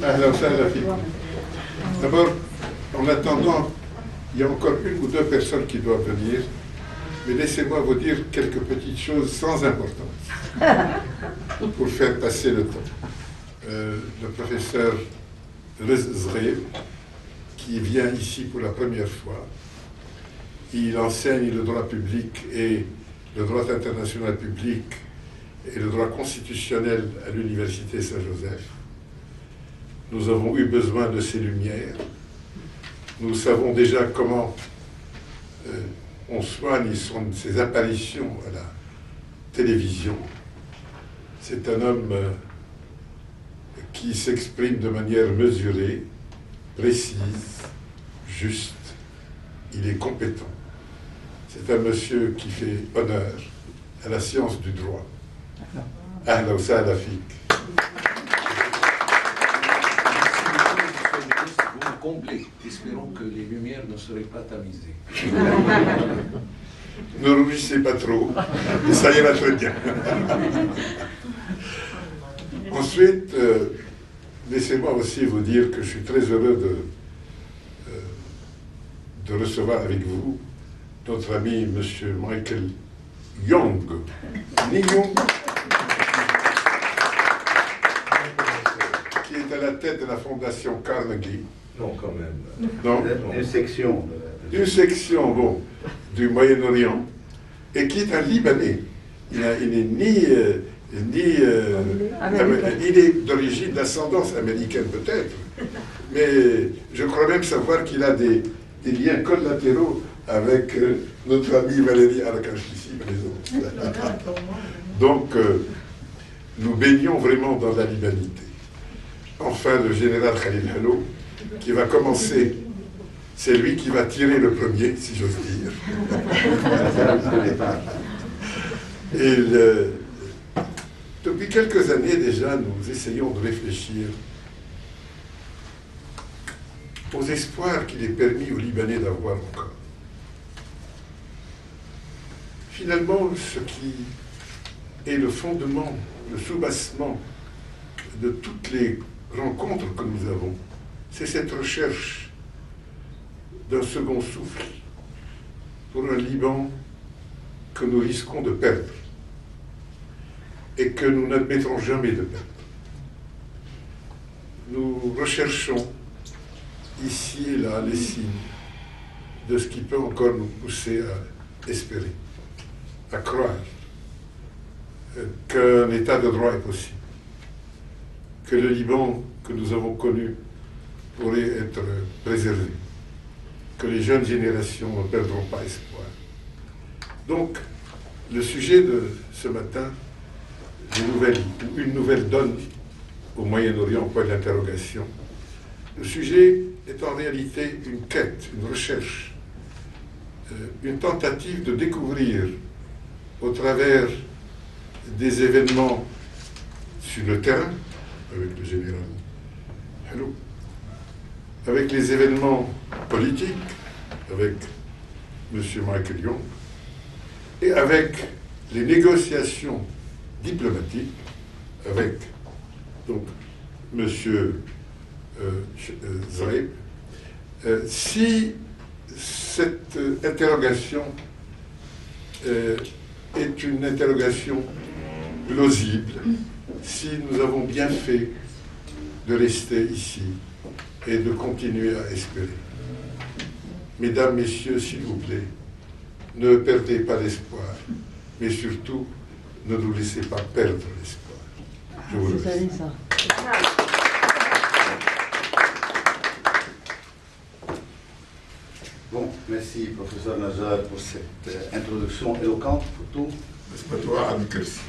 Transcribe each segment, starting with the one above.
Alors ça, la fille. D'abord, en attendant, il y a encore une ou deux personnes qui doivent venir, mais laissez-moi vous dire quelques petites choses sans importance pour faire passer le temps. Le professeur Zreev, qui vient ici pour la première fois, il enseigne le droit public et le droit international public et le droit constitutionnel à l'Université Saint-Joseph. Nous avons eu besoin de ces lumières. Nous savons déjà comment on soigne ses apparitions à la télévision. C'est un homme qui s'exprime de manière mesurée, précise, juste. Il est compétent. C'est un monsieur qui fait honneur à la science du droit. Ahla wa sahla fik. Vous me comblez. Espérons que les lumières ne seraient pas tamisées. Ne rougissez pas trop, et ça ira très bien. Ensuite, laissez-moi aussi vous dire que je suis très heureux de recevoir avec vous notre ami M. Michael Young. Ni Young, qui est à la tête de la fondation Carnegie. Non, quand même. Non, Une section. une section, bon, du Moyen-Orient, et qui est un Libanais. Il n'est il est d'origine, d'ascendance américaine peut-être, mais je crois même savoir qu'il a des liens collatéraux avec notre ami Valérie Arakash-ici, par exemple. Donc, nous baignons vraiment dans la libanité. Enfin, le général Khalil Hello, qui va commencer, c'est lui qui va tirer le premier, si j'ose dire. Et depuis quelques années déjà, nous essayons de réfléchir aux espoirs qu'il est permis aux Libanais d'avoir encore. Finalement, ce qui est le fondement, le soubassement de toutes les rencontres que nous avons, c'est cette recherche d'un second souffle pour un Liban que nous risquons de perdre et que nous n'admettrons jamais de perdre. Nous recherchons ici et là les signes de ce qui peut encore nous pousser à espérer, à croire qu'un état de droit est possible, que le Liban que nous avons connu pourrait être préservé, que les jeunes générations ne perdront pas espoir. Donc, le sujet de ce matin, une nouvelle donne au Moyen-Orient, point d'interrogation. Le sujet est en réalité une quête, une recherche, une tentative de découvrir au travers des événements sur le terrain, avec le général Hello, avec les événements politiques, avec M. Michael Young, et avec les négociations diplomatiques, avec donc M. Zreev, si cette interrogation est une interrogation plausible, si nous avons bien fait de rester ici et de continuer à espérer. Mesdames, Messieurs, s'il vous plaît, ne perdez pas l'espoir, mais surtout, ne nous laissez pas perdre l'espoir. Je vous remercie. Bon, merci professeur Najjar pour cette introduction éloquente pour tout. N'est-ce pas toi, Anne Kersi?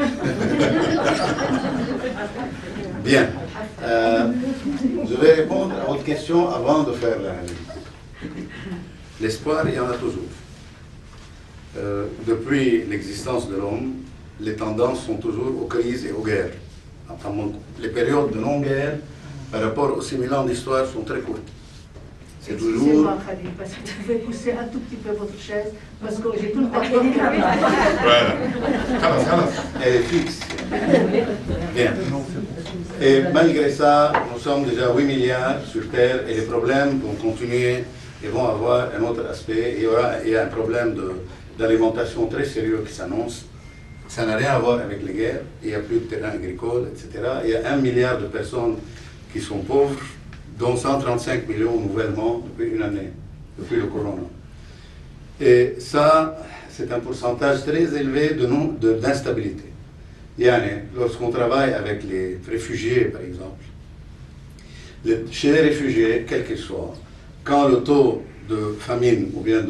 Bien. Je vais répondre à votre question avant de faire l'analyse. L'espoir, il y en a toujours. Depuis l'existence de l'homme, les tendances sont toujours aux crises et aux guerres. Les périodes de non-guerre, par rapport aux 6000 ans d'histoire, sont très courtes. C'est toujours... Excusez-moi, Khalil, parce que tu devais pousser un tout petit peu votre chaise, parce que j'ai tout le temps... Voilà. Elle est fixe. Bien. Et malgré ça, nous sommes déjà 8 milliards sur Terre et les problèmes vont continuer et vont avoir un autre aspect. Il y a un problème d'alimentation très sérieux qui s'annonce. Ça n'a rien à voir avec les guerres, il n'y a plus de terrain agricole, etc. Il y a 1 milliard de personnes qui sont pauvres, dont 135 millions nouvellement depuis une année, depuis le corona. Et ça, c'est un pourcentage très élevé d'instabilité. Lorsqu'on travaille avec les réfugiés, par exemple, chez les réfugiés, quels qu'ils soient, quand le taux de famine ou bien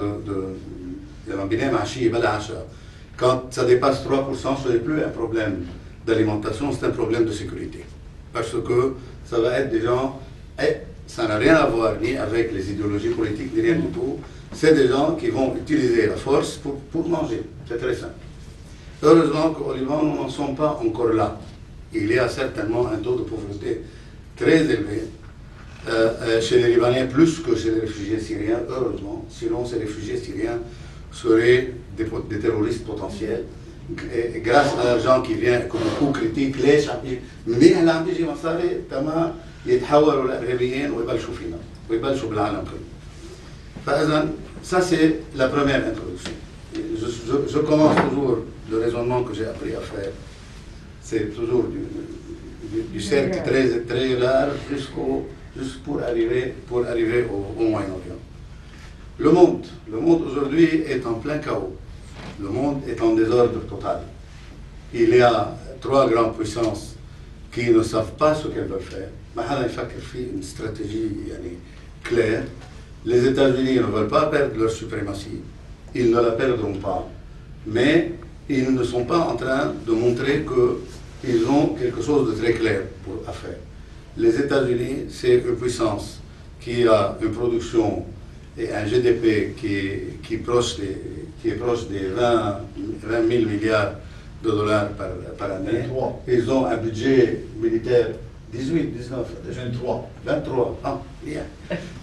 quand ça dépasse 3%, ce n'est plus un problème d'alimentation, c'est un problème de sécurité. Parce que ça va être des gens, et ça n'a rien à voir ni avec les idéologies politiques, ni rien du tout. C'est des gens qui vont utiliser la force pour manger. C'est très simple. Heureusement qu'au Liban, nous n'en sommes pas encore là. Il y a certainement un taux de pauvreté très élevé chez les Libanais, plus que chez les réfugiés syriens, heureusement. Sinon, ces réfugiés syriens seraient des terroristes potentiels. Et grâce à l'argent qui vient, que beaucoup critiquent, ça c'est la première introduction. Je commence toujours le raisonnement que j'ai appris à faire. C'est toujours du cercle très large juste pour arriver au Moyen-Orient. Le monde aujourd'hui est en plein chaos. Le monde est en désordre total. Il y a 3 grandes puissances qui ne savent pas ce qu'elles veulent faire. Une stratégie claire. Les États-Unis ne veulent pas perdre leur suprématie. Ils ne la perdront pas. Mais ils ne sont pas en train de montrer qu'ils ont quelque chose de très clair à faire. Les États-Unis, c'est une puissance qui a une production et un GDP qui est proche des 20 000 milliards de dollars par année. 23. Ils ont un budget militaire 18, 19, 23. 23. Ah, bien.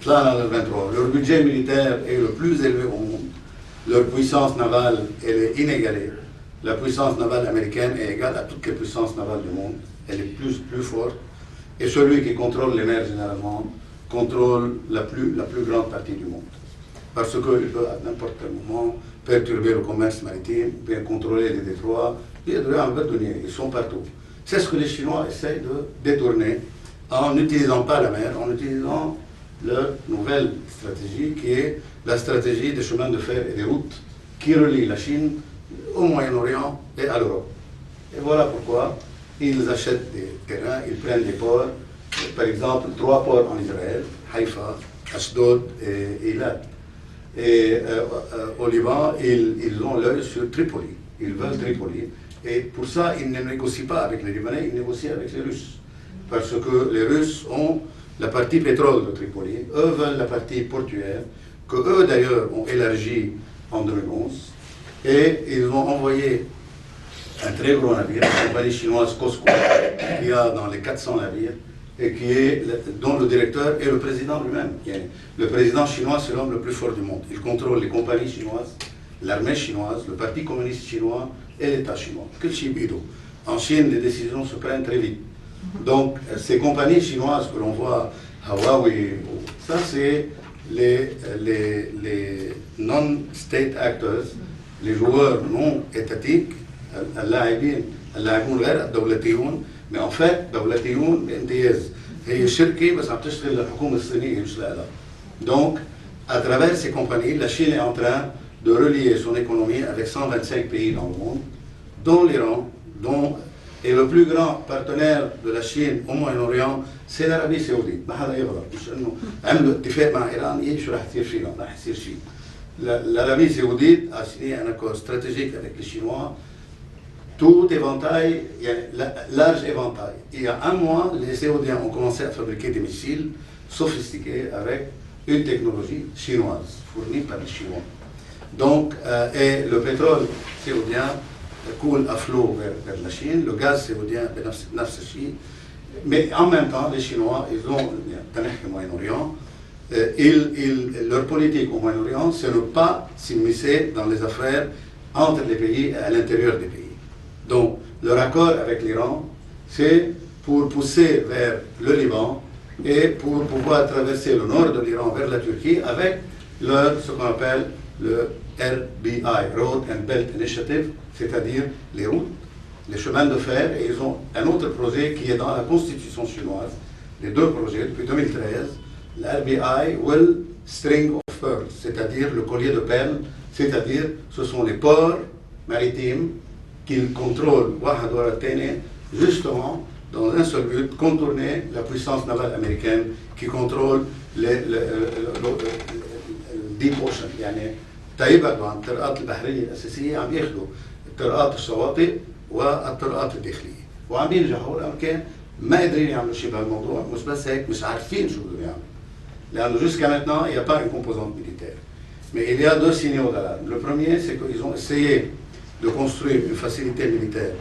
Là, 23. Leur budget militaire est le plus élevé au monde. Leur puissance navale, elle est inégalée. La puissance navale américaine est égale à toutes les puissances navales du monde. Elle est plus forte. Et celui qui contrôle les mers généralement contrôle la plus grande partie du monde. Parce qu'il peut à n'importe quel moment perturber le commerce maritime, bien contrôler les détroits, ils sont partout. C'est ce que les Chinois essayent de détourner en n'utilisant pas la mer, en utilisant leur nouvelle stratégie qui est la stratégie des chemins de fer et des routes qui relient la Chine au Moyen-Orient et à l'Europe. Et voilà pourquoi ils achètent des terrains, ils prennent des ports, par exemple 3 ports en Israël, Haïfa, Ashdod et Eilat. Et au Liban, ils ont l'œil sur Tripoli. Ils veulent Tripoli. Et pour ça, ils ne négocient pas avec les Libanais, ils négocient avec les Russes. Parce que les Russes ont la partie pétrole de Tripoli, eux veulent la partie portuaire, que eux d'ailleurs ont élargie en 2011. Et ils ont envoyé un très gros navire, la compagnie chinoise COSCO, qui a dans les 400 navires, et dont le directeur est le président lui-même. Le président chinois, c'est l'homme le plus fort du monde. Il contrôle les compagnies chinoises, l'armée chinoise, le parti communiste chinois et l'État chinois. En Chine, les décisions se prennent très vite. Donc, ces compagnies chinoises que l'on voit, Huawei, ça c'est les non-state actors, les joueurs non étatiques, اللاعبون غير الدولتيون. Mais en fait, دولتيون بامتياز. هي شركة بس عم تشتغل للحكومة الصينية مش لها. Donc, à travers ces compagnies, la Chine est en train de relier son économie avec 125 pays dans le monde, dont l'Iran, et le plus grand partenaire de la Chine au Moyen-Orient, c'est l'Arabie Saoudite. ما حدا يغلط، مش إنه عملوا اتفاق مع إيران شو راح يصير فينا، ما راح يصير شيء. L'Arabie Saoudite a signé un accord stratégique avec les Chinois. Tout éventail, il y a large éventail. Il y a un mois, les Saoudiens ont commencé à fabriquer des missiles sophistiqués avec une technologie chinoise, fournie par les Chinois. Donc, et le pétrole saoudien coule à flot vers la Chine, le gaz saoudien, mais en même temps, les Chinois, ils ont le Moyen-Orient. Leur politique au Moyen-Orient, c'est ne pas s'immiscer dans les affaires entre les pays et à l'intérieur des pays. Donc, leur accord avec l'Iran, c'est pour pousser vers le Liban et pour pouvoir traverser le nord de l'Iran vers la Turquie avec ce qu'on appelle le RBI, Road and Belt Initiative, c'est-à-dire les routes, les chemins de fer, et ils ont un autre projet qui est dans la constitution chinoise, les deux projets depuis 2013, le RBI Will String of Pearls, c'est-à-dire le collier de perles, c'est-à-dire ce sont les ports maritimes qu'ils contrôlent, justement dans un seul but, contourner la puissance navale américaine qui contrôle le Deep Ocean. يعني تيبعدوا عن الطرقات البحرية الأساسية، عم ياخذوا طرقات الشواطئ والطرقات الداخلية، وعم ينجحوا. الأمريكان ما قادرين يعملوا شيء بهالموضوع، مش بس هيك، مش عارفين شو بدهم يعملوا. لأنه jusqu'à maintenant, il n'y a pas une composante militaire. Mais il y a deux signaux d'alarme. Le premier, c'est qu'ils ont essayé de construire une facilité militaire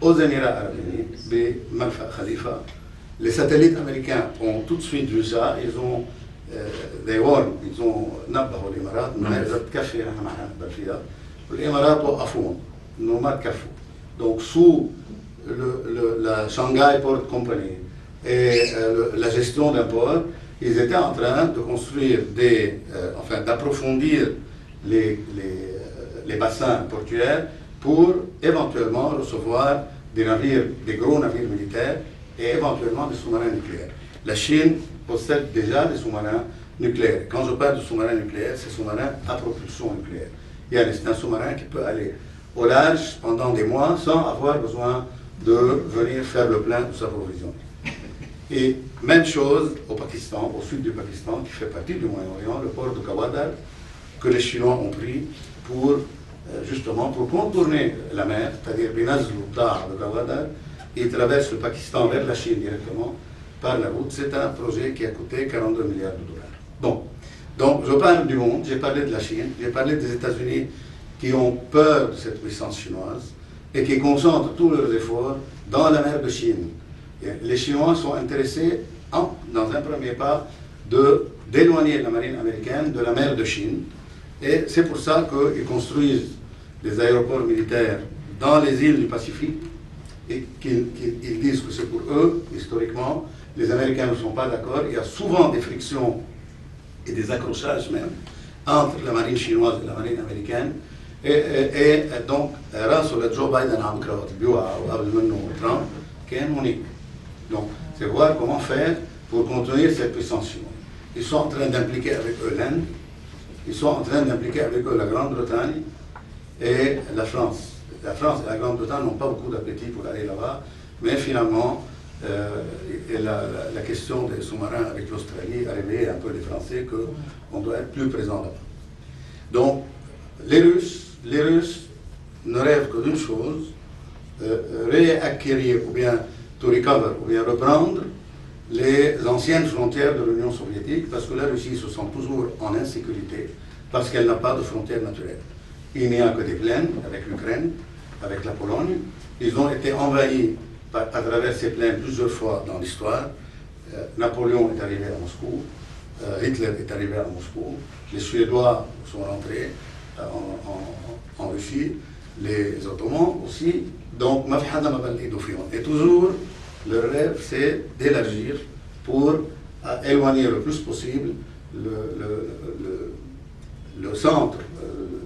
aux Émirats arabes unis, Malfa Khalifa. Les satellites américains ont tout de suite vu ça. Ils ont ils ont نبهوا الإمارات إنه إذا بتكفي نحن ما حنقبل فيها. والإمارات وقفوهم إنه ما تكفوا. Donc sous la Shanghai Port Company et la gestion d'un port, ils étaient en train de construire d'approfondir les bassins portuaires pour éventuellement recevoir des navires, des gros navires militaires et éventuellement des sous-marins nucléaires. La Chine possède déjà des sous-marins nucléaires. Quand je parle de sous-marins nucléaires, c'est sous-marins à propulsion nucléaire. C'est un sous-marin qui peut aller au large pendant des mois sans avoir besoin de venir faire le plein de sa provision. Et même chose au Pakistan, au sud du Pakistan, qui fait partie du Moyen-Orient, le port de Gwadar, que les Chinois ont pris pour justement pour contourner la mer, c'est-à-dire Binazlou de Gwadar, ils traversent le Pakistan vers la Chine directement par la route. C'est un projet qui a coûté 42 milliards de dollars. Bon, donc je parle du monde, j'ai parlé de la Chine, j'ai parlé des États-Unis qui ont peur de cette puissance chinoise et qui concentrent tous leurs efforts dans la mer de Chine. Les Chinois sont intéressés, dans un premier pas, d'éloigner la marine américaine de la mer de Chine. Et c'est pour ça qu'ils construisent des aéroports militaires dans les îles du Pacifique et qu'ils disent que c'est pour eux, historiquement. Les Américains ne sont pas d'accord. Il y a souvent des frictions et des accrochages même entre la marine chinoise et la marine américaine. Et donc, راسه Joe Biden عم كروت بيوعى وقبل منه ترامب كان هونيك. Donc, c'est voir comment faire pour contenir cette puissance chinoise. Ils sont en train d'impliquer avec eux l'Inde, ils sont en train d'impliquer avec eux la Grande-Bretagne et la France. La France et la Grande-Bretagne n'ont pas beaucoup d'appétit pour aller là-bas, mais finalement, la question des sous-marins avec l'Australie a réveillé un peu les Français qu'on doit être plus présent là-bas. Donc, les Russes ne rêvent que d'une chose, réacquérir ou bien to recover, ou bien reprendre les anciennes frontières de l'Union soviétique, parce que la Russie se sent toujours en insécurité, parce qu'elle n'a pas de frontières naturelles. Il n'y a que des plaines avec l'Ukraine, avec la Pologne. Ils ont été envahis à travers ces plaines plusieurs fois dans l'histoire. Napoléon est arrivé à Moscou, Hitler est arrivé à Moscou, les Suédois sont rentrés en Russie, les Ottomans aussi. Donc, et toujours, leur rêve, c'est d'élargir pour éloigner le plus possible le centre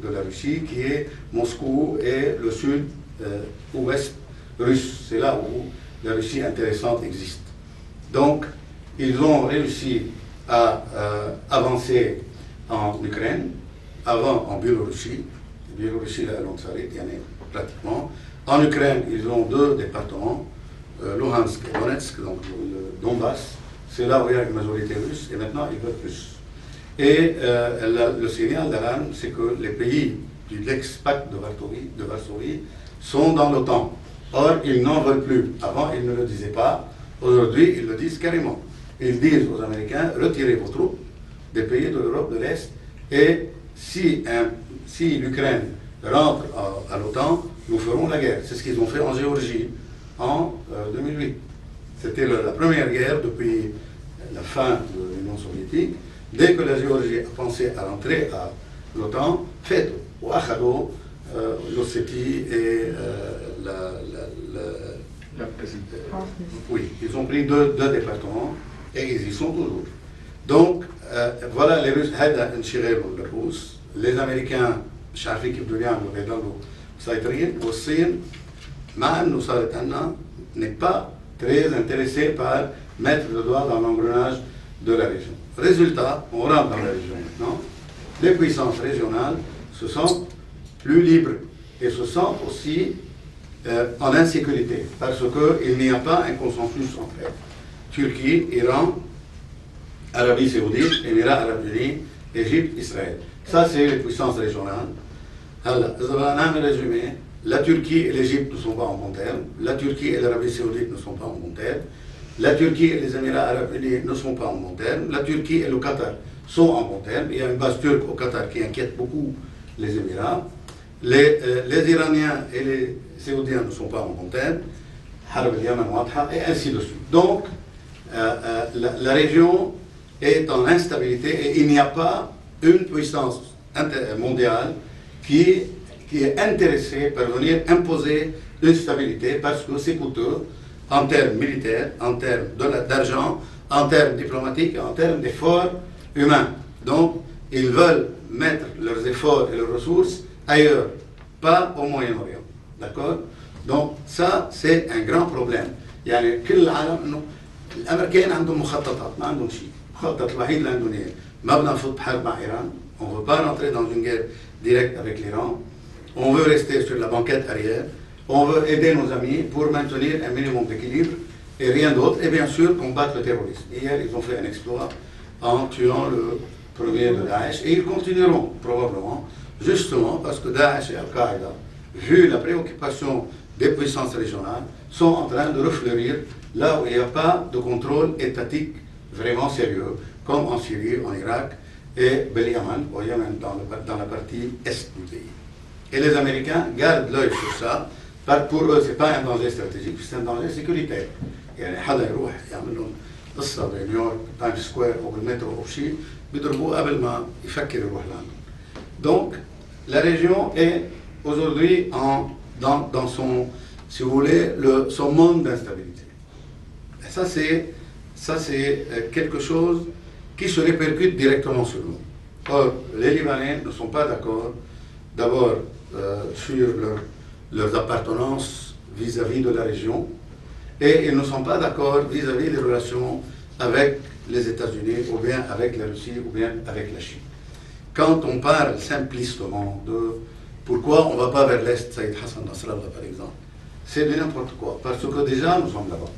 de la Russie, qui est Moscou, et le sud-ouest russe. C'est là où la Russie intéressante existe. Donc, ils ont réussi à avancer en Ukraine, avant en Biélorussie. Biélorussie, là, pratiquement. En Ukraine, ils ont deux départements, Luhansk et Donetsk, donc le Donbass. C'est là où il y a une majorité russe, et maintenant ils veulent plus. Et le signal d'alarme, c'est que les pays de l'ex-pacte de Varsovie sont dans l'OTAN. Or, ils n'en veulent plus. Avant, ils ne le disaient pas. Aujourd'hui, ils le disent carrément. Ils disent aux Américains, retirez vos troupes des pays de l'Europe de l'Est, et si l'Ukraine rentre à l'OTAN, nous ferons la guerre. C'est ce qu'ils ont fait en Géorgie en 2008. C'était la première guerre depuis la fin de l'Union soviétique. Dès que la Géorgie a pensé à rentrer à l'OTAN, fait l'Ossétie et Oui, ils ont pris deux départements et ils y sont toujours. Donc, voilà, les Russes, les Américains, مش عارفين كيف بدهم يعملوا بيضلوا مسيطرين والصين مع انه صارت عندنا n'est pas très intéressé par mettre le doigt dans l'engrenage de la région. Résultat, on rentre dans la région maintenant. Les puissances régionales se sentent plus libres et se sentent aussi en insécurité parce qu'il n'y a pas un consensus entre elles. Turquie, Iran, Arabie Saoudite, Émirats Arabes Unis, Égypte, Israël. Ça, c'est les puissances régionales. Alors, résumé, la Turquie et l'Égypte ne sont pas en bon terme, la Turquie et l'Arabie Saoudite ne sont pas en bon terme, la Turquie et les Émirats Arabes Unis ne sont pas en bon terme, la Turquie et le Qatar sont en bon terme. Il y a une base turque au Qatar qui inquiète beaucoup les Émirats. Les Iraniens et les Saoudiens ne sont pas en bon terme, et ainsi de suite. Donc, la région est en instabilité et il n'y a pas une puissance mondiale qui est intéressée par venir imposer une stabilité parce que c'est coûteux en termes militaires, en termes d'argent, en termes diplomatiques, en termes d'efforts humains. Donc, ils veulent mettre leurs efforts et leurs ressources ailleurs, pas au Moyen-Orient. D'accord? Donc, ça, c'est un grand problème. يعني كل العالم انه الامريكان عندهم مخططات ما عندهم شيء. المخطط الوحيد اللي عندهم اياه ما بدنا نفوت بحرب مع ايران. On ne veut pas rentrer dans une guerre directe avec l'Iran. On veut rester sur la banquette arrière. On veut aider nos amis pour maintenir un minimum d'équilibre et rien d'autre. Et bien sûr, combattre le terrorisme. Hier, ils ont fait un exploit en tuant le premier de Daesh. Et ils continueront, probablement, justement parce que Daesh et Al-Qaïda, vu la préoccupation des puissances régionales, sont en train de refleurir là où il n'y a pas de contrôle étatique vraiment sérieux, comme en Syrie, en Irak et au Yémen, dans la partie est du pays. Et les Américains gardent l'œil sur ça. Pour eux, ce n'est pas un danger stratégique, c'est un danger sécuritaire. يعني حدا يروح يعمل لهم قصة بنيويورك تايمز سكوير أو بالمترو أو شيء بيضربوه قبل ما يفكر يروح لعندهم. Donc, la région est aujourd'hui dans son, si vous voulez, son monde d'instabilité. Et ça, c'est quelque chose qui se répercute directement sur nous. Or, les Libanais ne sont pas d'accord, d'abord, sur leurs appartenances vis-à-vis de la région, et ils ne sont pas d'accord vis-à-vis des relations avec les États-Unis, ou bien avec la Russie, ou bien avec la Chine. Quand on parle simplistement de pourquoi on ne va pas vers l'Est, Saïd Hassan Nasrallah par exemple, c'est de n'importe quoi, parce que déjà nous sommes là-bas.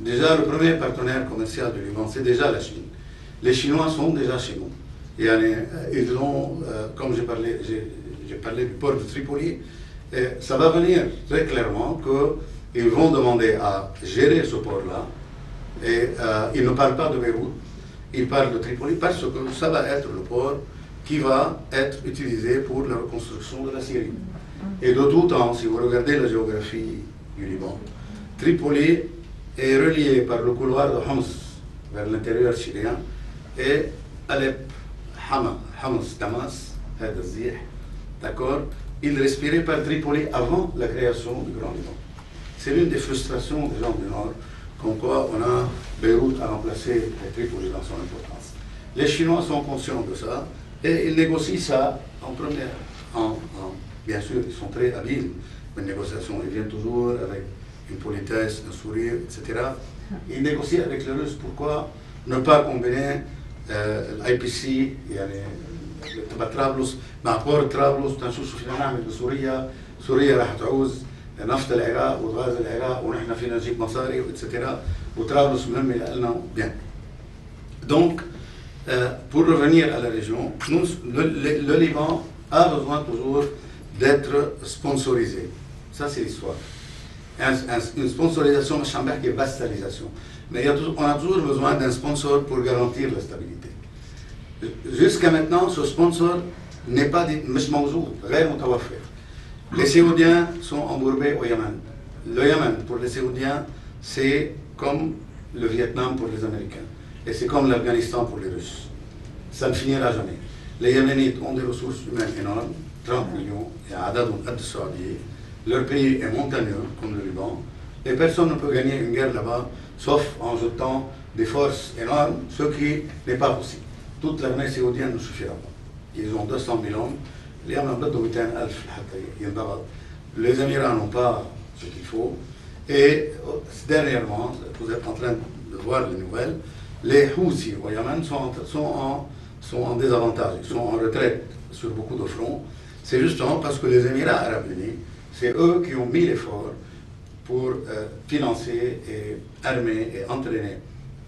Déjà le premier partenaire commercial du Liban, c'est déjà la Chine. Les Chinois sont déjà chez nous. Ils ont, comme j'ai parlé du port de Tripoli, et ça va venir très clairement qu'ils vont demander à gérer ce port-là. Et ils ne parlent pas de Beyrouth, ils parlent de Tripoli parce que ça va être le port qui va être utilisé pour la reconstruction de la Syrie. Et de tout temps, si vous regardez la géographie du Liban, Tripoli est relié par le couloir de Homs vers l'intérieur syrien et Alep, Homs, Damas, d'accord? Ils respiraient par Tripoli avant la création du Grand Liban. C'est l'une des frustrations des gens du Nord, comme quoi on a Beyrouth à remplacer Tripoli dans son importance. Les Chinois sont conscients de ça et ils négocient ça en première. Bien sûr, ils sont très habiles en négociation. Ils viennent toujours avec une politesse, un sourire, etc. Ils négocient avec les Russes. Pourquoi ne pas combiner l'IPC, تبع طرابلس مع بور طرابلس تنشوف شو فينا نعمل بسوريا. سوريا راح تعوز نفط العراق وغاز العراق ونحن فينا نجيب مصاري واتسترا وطرابلس مهمه لنا bien. Donc, pour revenir à la région, le Liban a besoin toujours d'être sponsorisé. Ça, c'est l'histoire. Une sponsorisation, je ne sais pas vassalisation. Mais on a toujours besoin d'un sponsor pour garantir la stabilité. Jusqu'à maintenant, ce sponsor n'est pas مش موجود, غير متوفر. Les Saoudiens sont embourbés au Yémen. Le Yémen, pour les Saoudiens, c'est comme le Vietnam pour les Américains. Et c'est comme l'Afghanistan pour les Russes. Ça ne finira jamais. Les Yéménites ont des ressources humaines énormes, 30 millions, et à Adad, leur pays est montagneux, comme le Liban. Et personne ne peut gagner une guerre là-bas, sauf en jetant des forces énormes, ce qui n'est pas possible. Toute l'armée saoudienne ne suffira pas. Ils ont 200 000 hommes. Les Émirats n'ont pas ce qu'il faut. Et dernièrement, vous êtes en train de voir les nouvelles, les Houthis au Yémen sont en désavantage, ils sont en retraite sur beaucoup de fronts. C'est justement parce que les Émirats arabes unis, c'est eux qui ont mis l'effort pour financer et armer et entraîner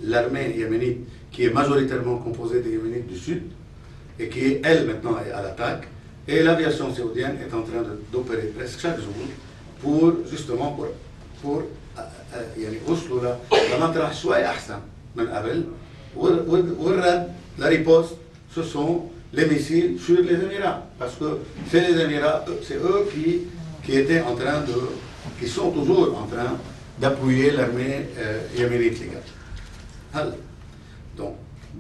l'armée yéménite, qui est majoritairement composée des Yéménites du Sud, et qui, elle, maintenant, est à l'attaque. Et l'aviation saoudienne est en train d'opérer presque chaque jour pour, justement, pour يعني وصلوا لمطرح شوي أحسن من قبل. والرد, la riposte, ce sont les missiles sur les Émirats. Parce que c'est les Émirats, c'est eux qui étaient en train de, qui sont toujours en train d'appuyer l'armée yéménite, les gars. هلا donc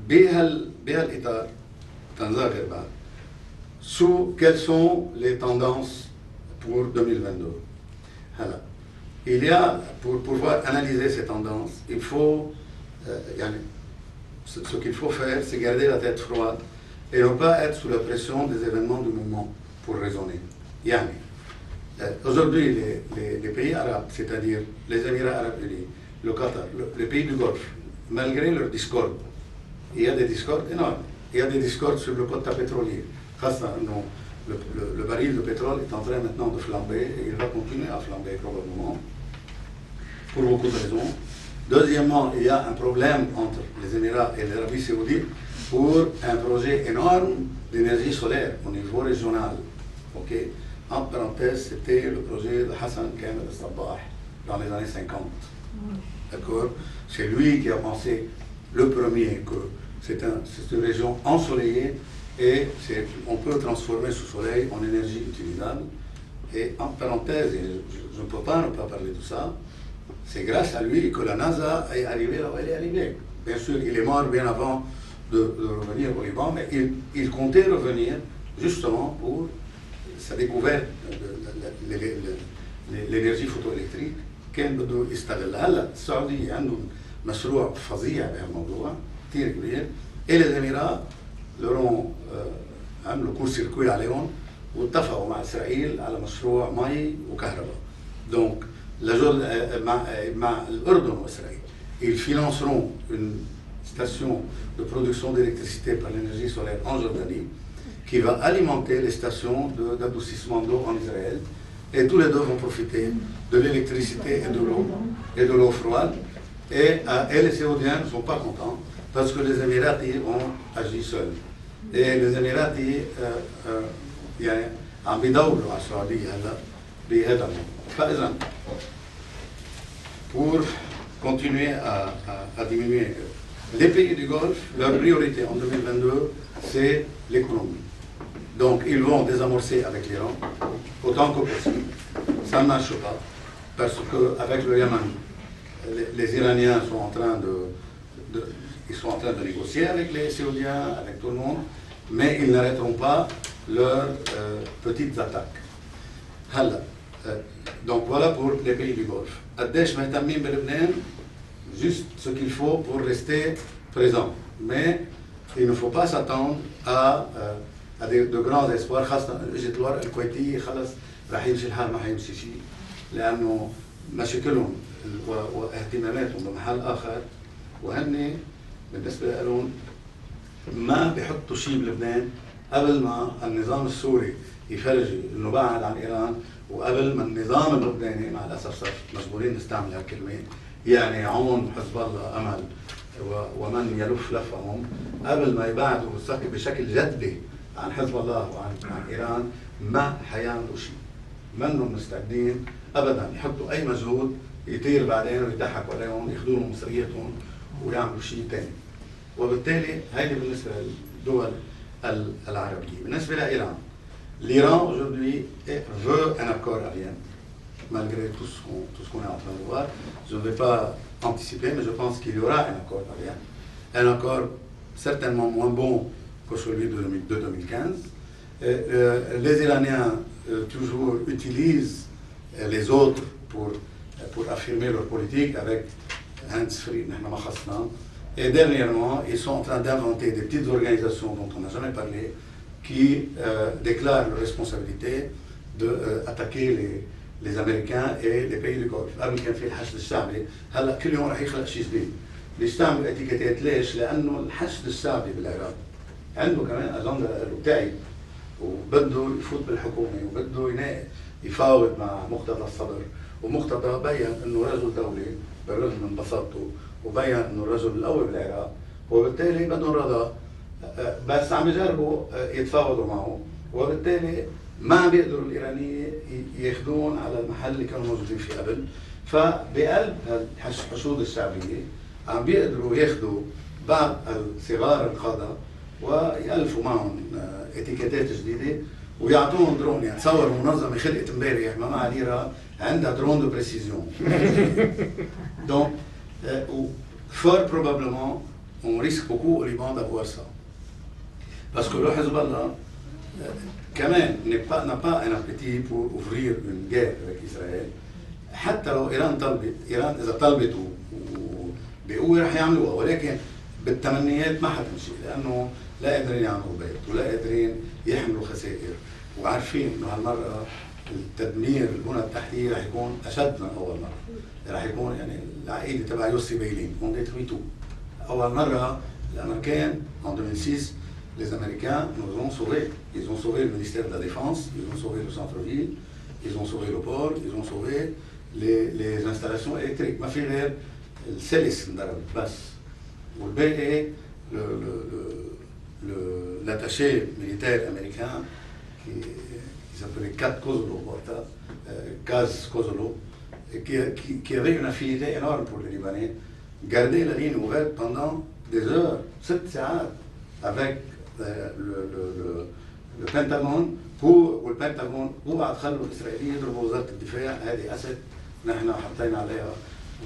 بهالإطار تنظر بعد quelles sont les tendances pour 2022. هلا il y a, pour pouvoir analyser ces tendances, il faut ce qu'il faut faire, c'est garder la tête froide et ne pas être sous la pression des événements du moment pour raisonner. Aujourd'hui, les pays arabes, c'est-à-dire les Émirats arabes unis, le Qatar, les pays du Golfe, malgré leur discorde, il y a des discordes énormes. Il y a des discordes sur le quota pétrolier. Le baril de pétrole est en train maintenant de flamber et il va continuer à flamber probablement pour beaucoup de raisons. Deuxièmement, il y a un problème entre les Émirats et l'Arabie saoudite pour un projet énorme d'énergie solaire au niveau régional. Okay? En parenthèse, c'était le projet de Hassan Kamel al-Sabbah dans les années 50. D'accord? C'est lui qui a pensé le premier que c'est une région ensoleillée et on peut transformer ce soleil en énergie utilisable. Et en parenthèse, je ne peux pas ne pas parler de ça, c'est grâce à lui que la NASA est arrivée là où elle est arrivée. Bien sûr, il est mort bien avant de revenir au Liban, mais il comptait revenir justement pour sa découverte de l'énergie photoélectrique. كان بده يستغلها. هلا السعوديه عندهم مشروع فظيع بهالموضوع كثير كبير. et les Émirats leur ont عملوا كور سيركوي عليهم واتفقوا مع اسرائيل على مشروع مي وكهرباء. donc مع الاردن واسرائيل ils financeront une station de production d'électricité par l'énergie solaire en Jordanie qui va alimenter les stations d'adoucissement d'eau en Israël. Et tous les deux vont profiter de l'électricité et de l'eau froide. Et les Saoudiens ne sont pas contents parce que les Émiratis ont agi seuls. Et les Émiratis عم بيدوروا على السعودية هلا بهذا الموضوع. فإذا pour continuer à diminuer les pays du Golfe, leur priorité en 2022, c'est l'économie. Donc ils vont désamorcer avec l'Iran autant que possible. Ça ne marche pas parce qu'avec le Yémen, les Iraniens sont en train de négocier avec les Saoudiens, avec tout le monde, mais ils n'arrêteront pas leurs petites attaques. Donc voilà pour les pays du Golfe. قديش مهتمين بلبنان, juste ce qu'il faut pour rester présent. Mais il ne faut pas s'attendre à de grands espoirs. خاصة اجت الورقة الكويتية خلص راح يمشي الحال ما حيمشي شيء لأنه مشاكلهم واهتماماتهم بمحل آخر وهن بالنسبة لهم ما بيحطوا شيء بلبنان قبل ما النظام السوري يفرجي انه بعد عن ايران وقبل ما النظام اللبناني مع الاسف صار مجبورين نستعمل هالكلمه يعني عون حزب الله امل ومن يلف لفهم قبل ما يبعدوا بشكل جدي عن حزب الله وعن ايران ما حيعملوا شيء. منهم مستعدين ابدا يحطوا اي مجهود يطير بعدين ويضحكوا عليهم ياخذوا لهم مصرياتهم ويعملوا شيء ثاني. وبالتالي هيدي بالنسبه للدول العربيه. بالنسبه لايران, l'Iran aujourd'hui veut un accord aérien, malgré tout ce qu'on est en train de voir. Je ne vais pas anticiper, mais je pense qu'il y aura un accord aérien. Un accord certainement moins bon que celui de 2015. Les Iraniens toujours utilisent les autres pour pour affirmer leur politique avec hands-free, et dernièrement, ils sont en train d'inventer des petites organisations dont on n'a jamais parlé, qui déclarent leur responsabilité d'attaquer les Américains et les pays du Golfe. قبل كان في الحشد الشعبي، هلا كل يوم رح يخلق شيء جديد. بيستعملوا اتيكيتات ليش؟ لأنه الحشد الشعبي بالعراق عنده كمان أجندة تعب وبده يفوت بالحكومة وبده يفاوض مع مقتدى الصدر، ومقتدى بين انه رجل دولي بالرغم من بساطته، وبين انه الرجل القوي بالعراق، وبالتالي بدهم رضا، بس عم يجربوا يتفاوضوا معه، وبالتالي ما عم بيقدروا الايرانيين ياخذون على المحل اللي كانوا موجودين فيه قبل. فبقلب الحشود الشعبيه عم بيقدروا ياخذوا بعض الصغار القاده ويألفوا معهم اتيكيتات جديده ويعطوهم درون. يعني تصوروا منظمه خلقت امبارح ما معها ليره عندها درون دو بريسيزيون. دونك fort probablement on risque beaucoup au Liban d'avoir ça. Parce que le Hezbollah n'a pas un appétit pour ouvrir une guerre avec Israël. حتى لو إيران إذا طلبت بقوة رح يعملوها، ولكن بالتمنيات ما حتمشي، لأنه لا قادرين يعملوا بيت ولا قادرين يحملوا خسائر، وعارفين إنه هالمرة التدمير البنى التحتية رح يكون أشد من أول مرة. رح يكون يعني العقيدة تبع يوسي بايلين on détruit tout. أول مرة الأمريكان en 2006 les Américains nous ont sauvés. Ils ont sauvé le ministère de la Défense, ils ont sauvé le centre-ville, ils ont sauvé le port, ils ont sauvé les installations électriques. ما في غير السلس انضرب بس، والباقي l'attaché militaire américain qui s'appelait Kaz Kozolo, qui avait une affinité énorme pour les Libanais, gardait la ligne ouverte pendant des heures, 7 ساعات, avec le Pentagone, والبنتاغون هو بعد خلوا الإسرائيليين يضربوا وزارة الدفاع. هذه أسد نحن حطينا عليها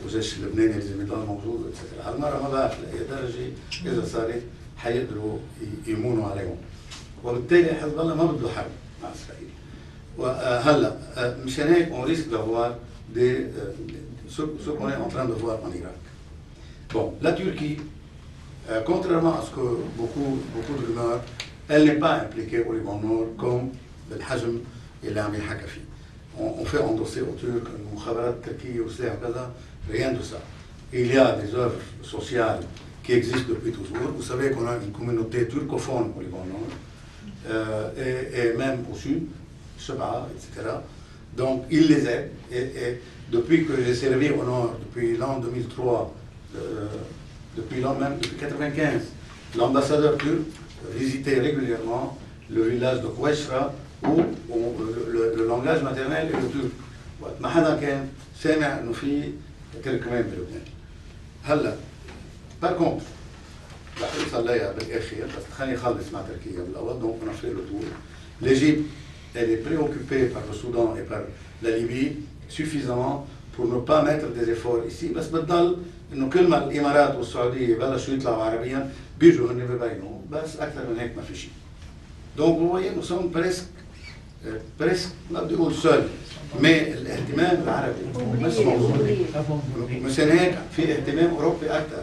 والجيش اللبناني لازم يضل موجود. هالمرة ما بعرف لأي درجة إذا صارت حيقدروا يمونوا عليهم، وبالتالي حزب الله ما بده حرب مع إسرائيل. وهلا مشان هيك on risque d'avoir ce qu'on est en train de voir en Irak. Bon, la Turquie, contrairement à ce que beaucoup de rumeurs, elle n'est pas impliquée au Liban Nord comme بالحجم اللي عم ينحكى فيه. On fait endosser aux Turcs المخابرات التركية وسلاح وكذا, rien de ça. Il y a des œuvres sociales qui existent depuis toujours. Vous savez qu'on a une communauté turcophone au Liban Nord et même au sud, Sheba, etc. Donc ils les aident. Et depuis que j'ai servi au Nord, depuis l'an 2003, depuis 1995, l'ambassadeur turc visitait régulièrement le village de Kouechra où le langage maternel est le turc. ما حدا كان سامع انه في تركمان بلبنان. هلا par contre رح اوصل ليها بالاخير بس خليني اخلص مع تركيا بالاول. donc on a fait le tour. L'Égypte, elle est préoccupée par le Soudan et par la Libye suffisamment pour ne pas mettre des efforts ici. بس بتضل انه كل ما الامارات والسعوديه بلشوا يطلعوا عربيا بيجوا هن ببينوا، بس اكثر من هيك ما في شيء. donc vous voyez nous sommes presque ما بدي اقول seul, mais الاهتمام العربي مش موجود. مشان هيك في اهتمام اوروبي اكثر،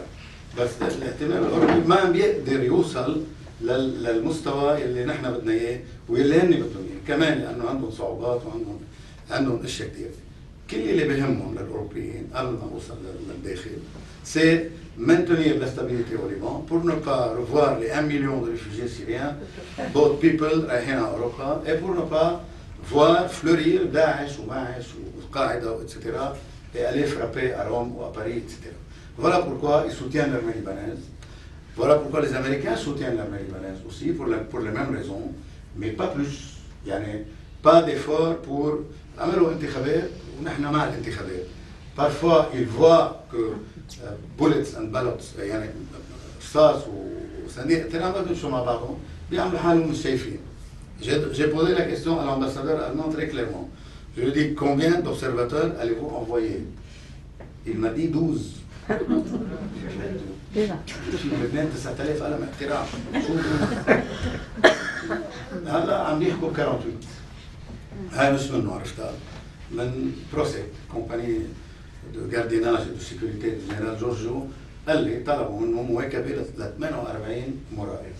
بس الاهتمام الاوروبي ما عم بيقدر يوصل للمستوى اللي نحن بدنا اياه واللي هن بدهم اياه، كمان لانه عندهم صعوبات وعندهم اشياء كثير. كل اللي بهمهم للاوروبيين قبل ما اوصل للداخل c'est maintenir la stabilité au Liban pour ne pas revoir les 1 million de réfugiés syriens, both people رايحين على اوروبا, et pour ne pas voir fleurir Daesh ou Maïs ou Qaïda, etc. et aller frapper à Rome ou à Paris, etc. Voilà pourquoi ils soutiennent l'armée libanaise. Voilà pourquoi les Américains soutiennent l'armée libanaise aussi, pour les mêmes raisons, mais pas plus. يعني pas d'effort pour عملوا انتخابات ونحن مع الانتخابات. Parfois ils voient que bullets and ballots يعني رصاص وصناديق ترى ما بيمشوا مع بعضهم, بيعملوا حالهم مش شايفين. J'ai posé la question à l'ambassadeur allemand très clairement. Je lui ai dit combien d'observateurs allez-vous envoyer? Il m'a dit 12. في لبنان 9000 قلم اختراع. هلا عم يحكوا 48. هاي مش منه عرفتها, من بروسيك كومباني gardiennage et de sécurité du général جورجيو قال لي طلبوا منه مواكبه ل 48 مراقب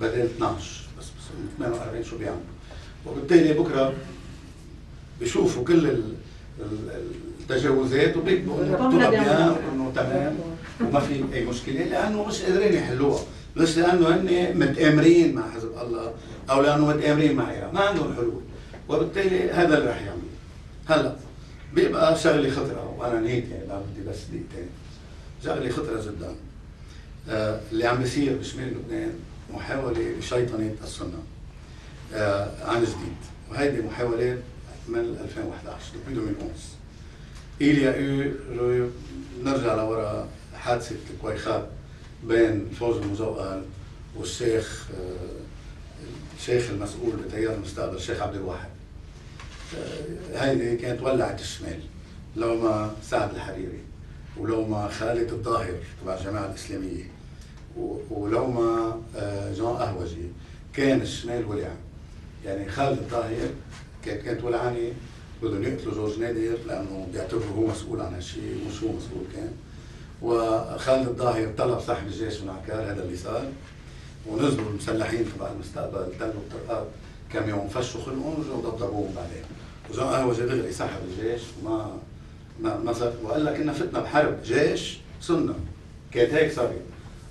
بدل 12 بس 48 شو بيعملوا. وبالتالي بكره بيشوفوا كل التجاوزات وبيكتبوا انه طلب بيان وانه تمام وما في اي مشكله، لانه مش قادرين يحلوها، مش لانه هن متآمرين مع حزب الله او لانه متآمرين مع ايران، ما عندهم حلول. وبالتالي هذا اللي رح يعملوه. هلا بيبقى شغله خطره، وانا نهيت يعني بدي بس دقيقتين. شغله خطره جدا اللي عم بيصير بشمال لبنان، محاوله لشيطنه السنه عن جديد، وهيدي محاولات من 2011 depuis 2011. Il y a eu نرجع لورا حادثه الكويخات بين الفوز المجوهر والشيخ الشيخ المسؤول بتيار المستقبل الشيخ عبد الواحد. هيدي كانت ولعت الشمال، لو ما سعد الحريري ولو ما خالد الظاهر تبع الجماعه الاسلاميه ولو ما جان قهوجي كان الشمال ولع. يعني خالد الظاهر كانت ولعانه بدهم يقتلوا جورج نادر لانه بيعتبروا هو مسؤول عن هالشيء، مش هو مسؤول كان. وخالد الظاهر طلب سحب الجيش من عكار، هذا اللي صار. ونزلوا المسلحين تبع المستقبل تلوا بطرقات كم يوم، فشوا خلقهم ورجعوا ضبطوهم بعدين. وجان قهوجي دغري سحب الجيش ما صار، وقال لك كنا فتنا بحرب جيش سنه، كانت هيك صارت.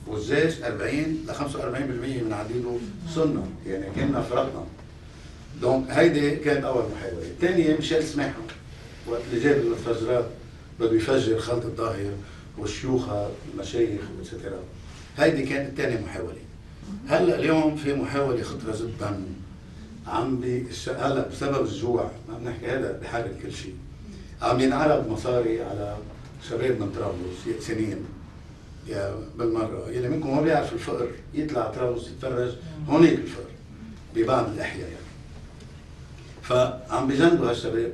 والجيش 40 ل 45% من عديده سنه، يعني كنا فرقنا. دونك هيدي كانت اول محاوله. الثانيه ميشيل سماحه وقت اللي جاب المتفجرات بده يفجر خالد الظاهر والشيوخه المشايخ واتسترا، هيدي كانت الثانيه محاوله. هلا اليوم في محاوله خطره جدا هلا بسبب الجوع، ما بنحكي هذا بحارب كل شيء، عم ينعرض مصاري على شباب من طرابلس يأسنين يا بالمره. يلي منكم ما بيعرف الفقر يطلع طرابلس يتفرج، هونيك الفقر ببعض الاحياء يعني. فعم بيجندوا هالشباب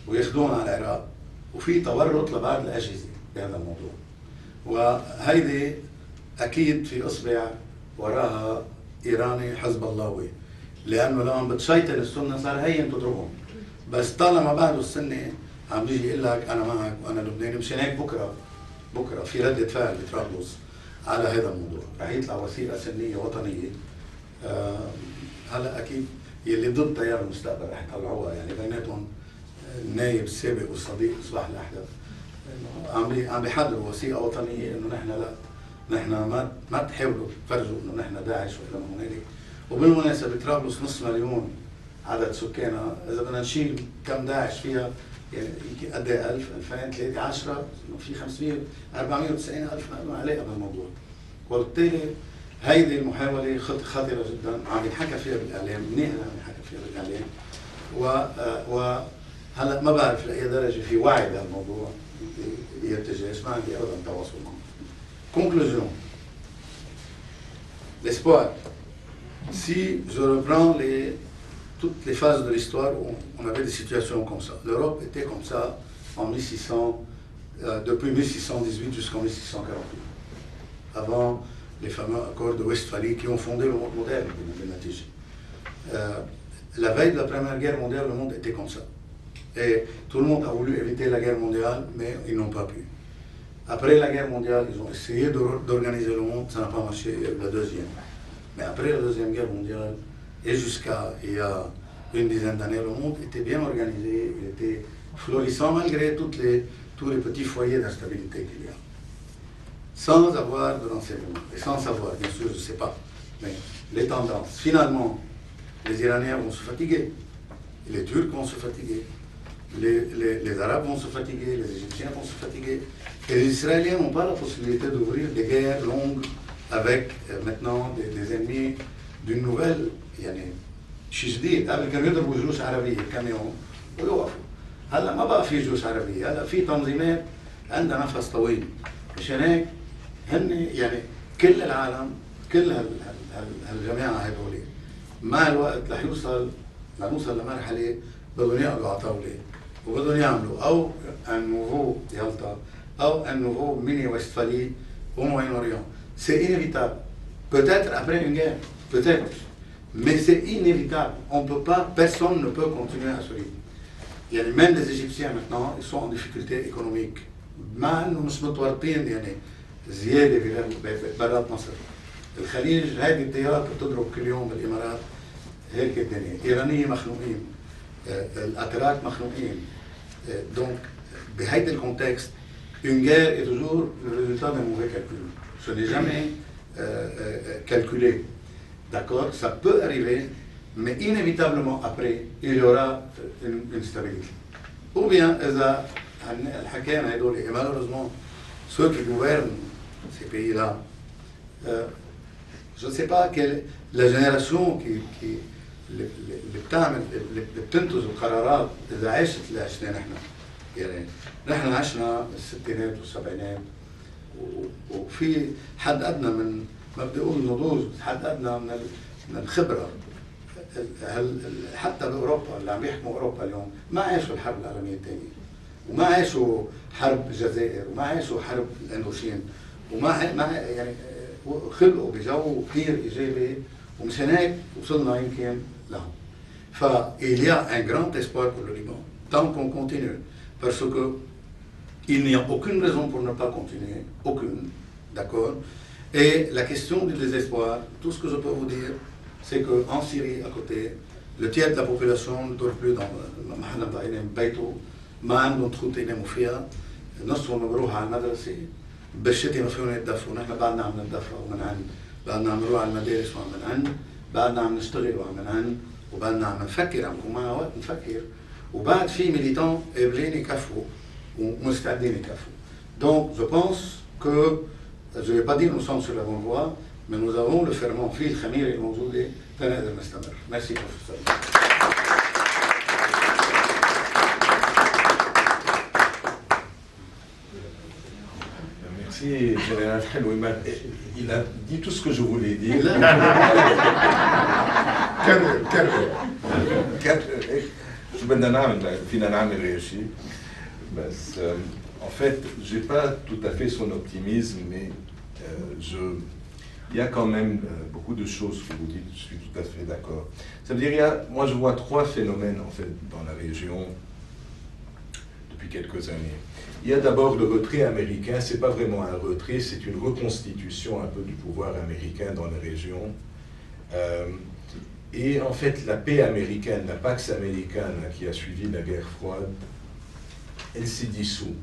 وياخذون على العراق، وفي تورط لبعض الاجهزه بهذا الموضوع. وهيدي اكيد في اصبع وراها ايراني حزب اللهوي، لانه لما بتشيطن السنه صار هين تضربهم. بس طالما بعده السنه عم بيجي يقول لك انا معك وانا لبناني. مشان هيك بكره في رده فعل بطرابلس على هذا الموضوع، رح يطلع وثيقه سنيه وطنيه. هلا اكيد يلي ضد تيار المستقبل رح يطلعوها، يعني بيناتهم النايب السابق والصديق صلاح الاحدث عم بيحضروا وثيقه وطنيه انه نحن لا، نحن ما تحاولوا تفرجوا انه نحن داعش ولا ما هنالك. وبالمناسبه طرابلس نص مليون عدد سكانها، اذا بدنا نشيل كم داعش فيها يعني قد ايه 1000 2000 3 10 في 500 490 الف ما علاقه بالموضوع. وبالتالي هيدي المحاوله خطيره جدا، عم ينحكى فيها بالاعلام، منيح عم ينحكى فيها بالاعلام. وهلا ما بعرف لاي درجه في وعي بهالموضوع يرتجاش، ما عندي ابدا تواصل معه. Conclusion. L'espoir. Si je reprends toutes les phases de l'histoire où on avait des situations comme ça. L'Europe était comme ça en 1600, depuis 1618 jusqu'en 1648. Avant les fameux accords de Westphalie qui ont fondé le monde moderne, la veille de la Première Guerre mondiale, le monde était comme ça. Et tout le monde a voulu éviter la guerre mondiale, mais ils n'ont pas pu. Après la guerre mondiale, ils ont essayé d'organiser le monde, ça n'a pas marché, il y a eu la deuxième. Mais après la deuxième guerre mondiale, et jusqu'à il y a une dizaine d'années, le monde était bien organisé, il était florissant malgré tous les petits foyers d'instabilité qu'il y a. Sans avoir de renseignements, et sans savoir, bien sûr, je ne sais pas, mais les tendances. Finalement, les Iraniens vont se fatiguer, les Turcs vont se fatiguer, les Arabes vont se fatiguer, les Égyptiens vont se fatiguer, et les Israéliens n'ont pas la possibilité d'ouvrir des guerres longues avec maintenant des ennemis d'une nouvelle, يعني شيء جديد. قبل كانوا يضربوا جيوش عربيه كم يوم ويوقفوا، هلا ما بقى في جيوش عربيه، هلا في تنظيمات عندها نفس طويل. مشان هيك هن يعني كل العالم كل هالجماعه هذول مع الوقت رح نوصل لمرحله بدهم يقعدوا على طاوله وبدهم يعملوا او un nouveau Yalta ou un nouveau mini-Westphalie au Moyen-Orient. C'est inévitable. Peut-être après une guerre, peut-être. Mais c'est inévitable. On peut pas, personne ne peut continuer à ce rythme. Il y a même les Égyptiens maintenant, ils sont en difficulté économique. مع انه مش متورطين يعني زياده برات مصر. الخليج هذه التيارات بتضرب كل يوم بالامارات، هيك الدنيا. ايرانيه مخنوقين، الاتراك مخنوقين. دونك بهيدا الكونتكست une guerre est toujours le résultat d'un mauvais calcul. Ce n'est jamais calculé. D'accord? Ça peut arriver, mais inévitablement après, il y aura une stabilité. Ou bien, الحكاية هدول et malheureusement ceux qui gouvernent ces pays-là, je ne sais pas quelle la génération اللي بتعمل اللي بتنتج القرارات اذا عشت اللي عشناه نحن. يعني نحن عشنا الستينات والسبعينات وفي حد ادنى من ما بدي اقول نضوج، حد ادنى من الخبره. حتى باوروبا اللي عم يحكموا اوروبا اليوم ما عاشوا الحرب العالميه الثانيه، وما عاشوا حرب الجزائر، وما عاشوا حرب الاندوشين، وما يعني خلقوا بجو كثير ايجابي، ومشان هيك وصلنا يمكن لهم. Il y a un grand espoir pour le Liban, tant qu'on continue, parce que il n'y a aucune raison pour ne pas continuer, aucune, d'accord? Et la question du désespoir, tout ce que je peux vous dire, c'est qu'en Syrie, à côté, le tiers de la population ne dort plus dans محل بعينهم بيته، ما عندهم تخوت يناموا فيها، نصهم بروح على المدرسة، بالشتاء ما فيهم يتدفوا، نحن بعدنا عم نتدفى ومنعن، بعدنا عم نروح على المدارس وعم نعن، بعدنا عم نشتغل وعم نعن، وبعدنا عم نفكر، عم يكون معنا وقت نفكر، وبعد في ميليتون قابلين يكفوا ومستعدين يكفوا. Donc je pense que, je ne vais pas dire nous sommes sur la bonne voie, mais nous avons le ferment في الخميرة الموجودة تنقدر نستمر. Merci professeur. Merci, Général Khalouima. Il a dit tout ce que je voulais dire. En fait, je n'ai pas tout à fait son optimisme, mais il y a quand même beaucoup de choses que vous dites, je suis tout à fait d'accord. Ça veut dire, moi je vois trois phénomènes en fait dans la région depuis quelques années. Il y a d'abord le retrait américain, c'est pas vraiment un retrait, c'est une reconstitution un peu du pouvoir américain dans la région. Et en fait, la paix américaine, la Pax américaine qui a suivi la guerre froide, elle s'est dissoute.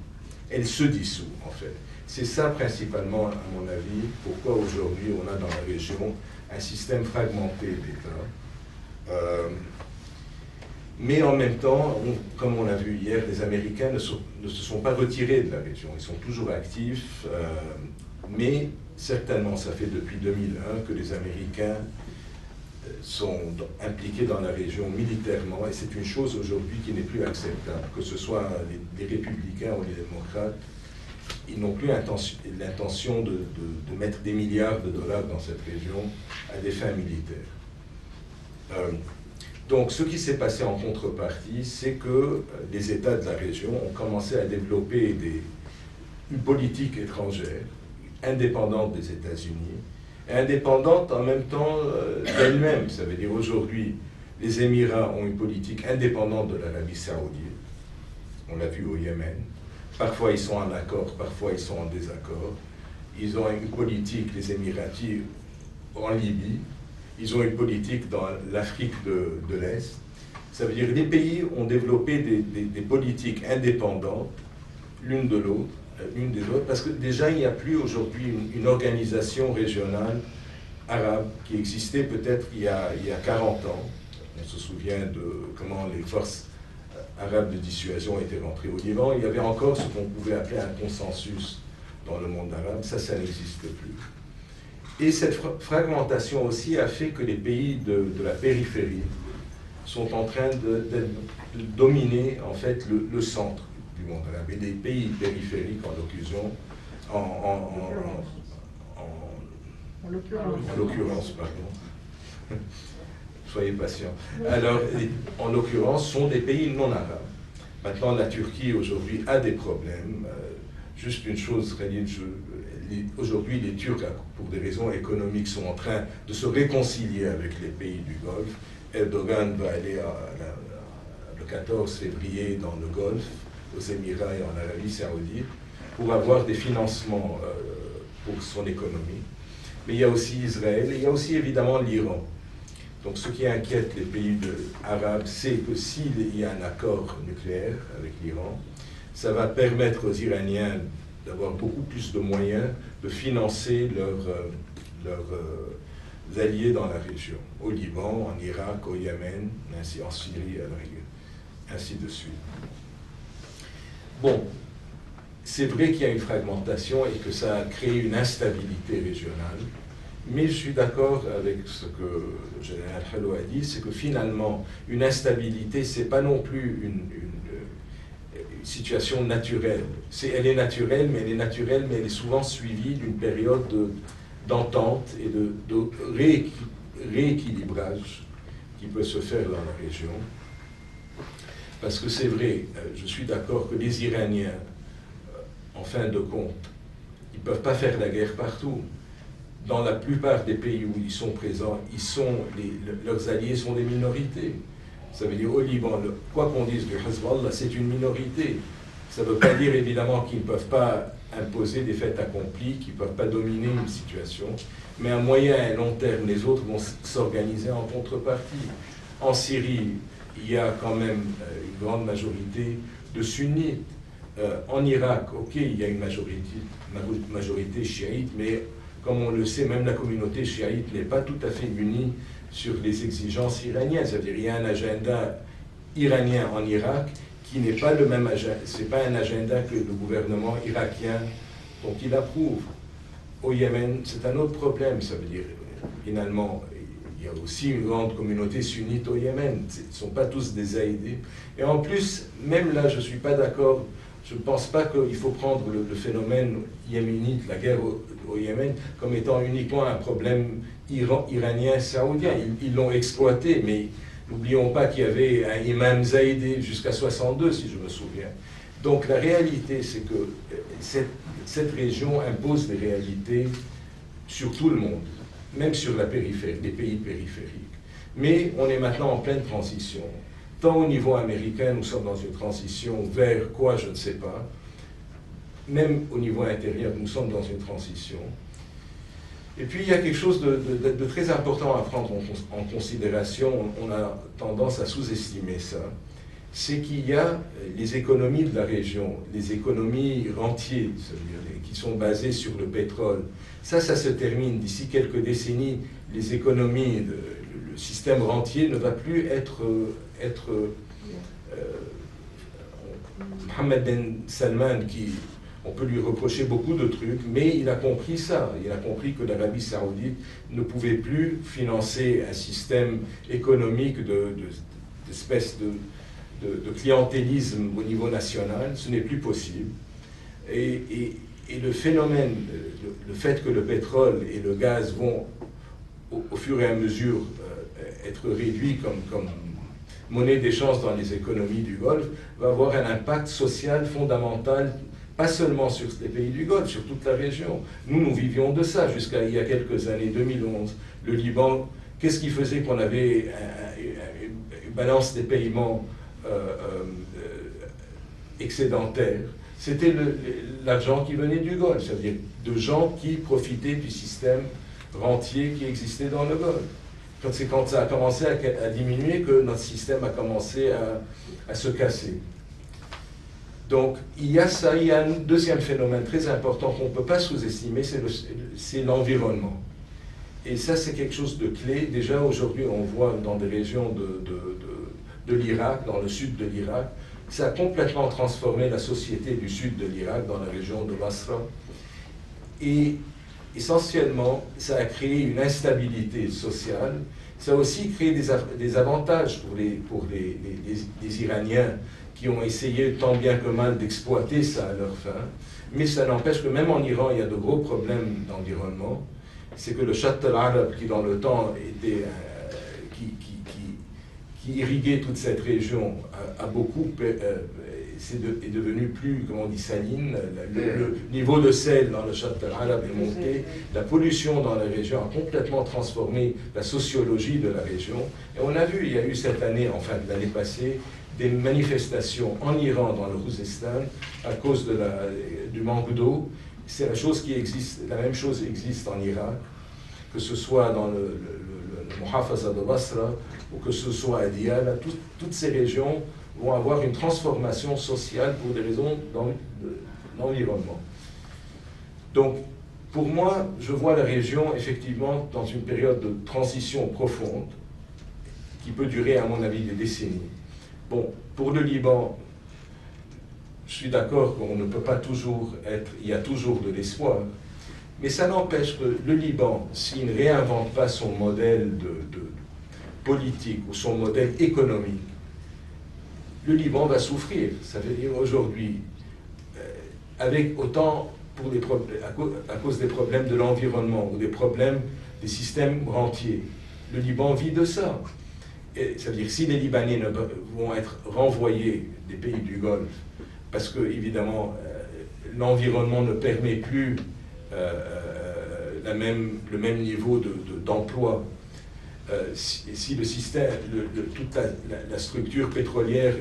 Elle se dissout, en fait. C'est ça, principalement, à mon avis, pourquoi aujourd'hui on a dans la région un système fragmenté d'État. Mais en même temps, comme on l'a vu hier, les Américains ne se sont pas retirés de la région. Ils sont toujours actifs, mais certainement, ça fait depuis 2001 que les Américains sont impliqués dans la région militairement, et c'est une chose aujourd'hui qui n'est plus acceptable, que ce soit les républicains ou les démocrates, ils n'ont plus l'intention de mettre des milliards de dollars dans cette région à des fins militaires. Donc ce qui s'est passé en contrepartie, c'est que les États de la région ont commencé à développer une politique étrangère indépendante des États-Unis, indépendante en même temps d'elle-même. Ça veut dire aujourd'hui, les Émirats ont une politique indépendante de l'Arabie saoudite. On l'a vu au Yémen. Parfois ils sont en accord, parfois ils sont en désaccord. Ils ont une politique, les Émiratis, en Libye. Ils ont une politique dans l'Afrique de l'Est. Ça veut dire que les pays ont développé des politiques indépendantes, l'une de l'autre, l'une des autres, parce que déjà il n'y a plus aujourd'hui une organisation régionale arabe qui existait peut-être il y a 40 ans. On se souvient de comment les forces arabes de dissuasion étaient rentrées au Liban. Il y avait encore ce qu'on pouvait appeler un consensus dans le monde arabe. Ça n'existe plus. Et cette fragmentation aussi a fait que les pays de la périphérie sont en train de dominer en fait le centre du monde arabe. Et les pays périphériques en l'occurrence, pardon. Soyez patients. Alors, en l'occurrence, sont des pays non arabes. Maintenant, la Turquie aujourd'hui a des problèmes. Juste une chose, aujourd'hui, les Turcs, pour des raisons économiques, sont en train de se réconcilier avec les pays du Golfe. Erdogan va aller le 14 février dans le Golfe, aux Émirats et en Arabie saoudite. pour avoir des financements pour son économie. Mais il y a aussi Israël et il y a aussi évidemment l'Iran. Donc ce qui inquiète les pays arabes, c'est que s'il y a un accord nucléaire avec l'Iran, ça va permettre aux Iraniens d'avoir beaucoup plus de moyens de financer leurs alliés dans la région, au Liban, en Irak, au Yémen, ainsi en Syrie, à la rigueur, ainsi de suite. Bon, c'est vrai qu'il y a une fragmentation et que ça a créé une instabilité régionale, mais je suis d'accord avec ce que le général Hello a dit, c'est que finalement, une instabilité, c'est pas non plus une situation naturelle. Elle est naturelle, mais elle est souvent suivie d'une période d'entente et de rééquilibrage qui peut se faire dans la région. Parce que c'est vrai, je suis d'accord que les Iraniens, en fin de compte, ils ne peuvent pas faire la guerre partout. Dans la plupart des pays où ils sont présents, leurs alliés sont des minorités. Ça veut dire au Liban, quoi qu'on dise du Hezbollah, c'est une minorité. Ça ne veut pas dire évidemment qu'ils ne peuvent pas imposer des faits accomplis, qu'ils ne peuvent pas dominer une situation, mais à moyen et long terme, les autres vont s'organiser en contrepartie. En Syrie, il y a quand même une grande majorité de sunnites. En Irak, ok, il y a une majorité chiite, mais comme on le sait, même la communauté chiite n'est pas tout à fait unie sur les exigences iraniennes. C'est-à-dire qu'il y a un agenda iranien en Irak qui n'est pas le même agenda, c'est pas un agenda que le gouvernement irakien dont il approuve. Au Yémen, c'est un autre problème. Ça veut dire, finalement, il y a aussi une grande communauté sunnite au Yémen. Ce ne sont pas tous des zaïdis. Et en plus, même là, je ne suis pas d'accord. Je ne pense pas qu'il faut prendre le phénomène yéménite, la guerre au Yémen, comme étant uniquement un problème iranien-saoudien. Ils l'ont exploité, mais n'oublions pas qu'il y avait un imam zaïdi jusqu'à 62, si je me souviens. Donc la réalité, c'est que cette région impose des réalités sur tout le monde, même sur la périphérie, les pays périphériques. Mais on est maintenant en pleine transition. Tant au niveau américain, nous sommes dans une transition vers quoi, je ne sais pas. Même au niveau intérieur, nous sommes dans une transition. Et puis, il y a quelque chose de très important à prendre en considération. On a tendance à sous-estimer ça. C'est qu'il y a les économies de la région, les économies rentiers, c'est-à-dire qui sont basées sur le pétrole. Ça se termine d'ici quelques décennies. Les économies, le système rentier ne va plus être Mohammed Ben Salman, on peut lui reprocher beaucoup de trucs, mais il a compris ça. Il a compris que l'Arabie saoudite ne pouvait plus financer un système économique d'espèce de clientélisme au niveau national. Ce n'est plus possible. Et le phénomène, le fait que le pétrole et le gaz vont au fur et à mesure être réduits comme monnaie d'échange dans les économies du Golfe, va avoir un impact social fondamental, pas seulement sur les pays du Golfe, sur toute la région. Nous vivions de ça jusqu'à il y a quelques années, 2011. Le Liban, qu'est-ce qui faisait qu'on avait une balance des paiements excédentaire? C'était l'argent qui venait du Golfe, c'est-à-dire de gens qui profitaient du système rentier qui existait dans le Golfe. C'est quand ça a commencé à diminuer que notre système a commencé à se casser. Donc, il y a ça, il y a un deuxième phénomène très important qu'on ne peut pas sous-estimer, c'est l'environnement. Et ça, c'est quelque chose de clé. Déjà, aujourd'hui, on voit dans des régions de l'Irak, dans le sud de l'Irak, ça a complètement transformé la société du sud de l'Irak, dans la région de Basra. Et essentiellement, ça a créé une instabilité sociale. Ça a aussi créé des avantages pour les Iraniens qui ont essayé tant bien que mal d'exploiter ça à leur fin. Mais ça n'empêche que même en Iran, il y a de gros problèmes d'environnement. C'est que le Shatt al-Arab, qui dans le temps était, qui irriguait toute cette région, a beaucoup... est devenu plus, comment on dit, saline. Le niveau de sel dans le Shatt al-Arab est monté. La pollution dans la région a complètement transformé la sociologie de la région. Et on a vu, il y a eu cette année, enfin l'année passée, des manifestations en Iran, dans le Khouzestan, à cause du manque d'eau. C'est la chose qui existe, la même chose existe en Irak, que ce soit dans le Muhafaza de Basra ou que ce soit à Diyala. Toutes ces régions vont avoir une transformation sociale pour des raisons d'environnement. Donc, pour moi, je vois la région effectivement dans une période de transition profonde qui peut durer, à mon avis, des décennies. Bon, pour le Liban, je suis d'accord qu'on ne peut pas toujours être, il y a toujours de l'espoir, mais ça n'empêche que le Liban, s'il ne réinvente pas son modèle de politique ou son modèle économique, le Liban va souffrir. Ça veut dire aujourd'hui, avec autant à cause des problèmes de l'environnement ou des problèmes des systèmes rentiers, le Liban vit de ça. Ça veut dire si les Libanais vont être renvoyés des pays du Golfe, parce que évidemment l'environnement ne permet plus le même niveau d'emploi, si le système, toute la structure pétrolière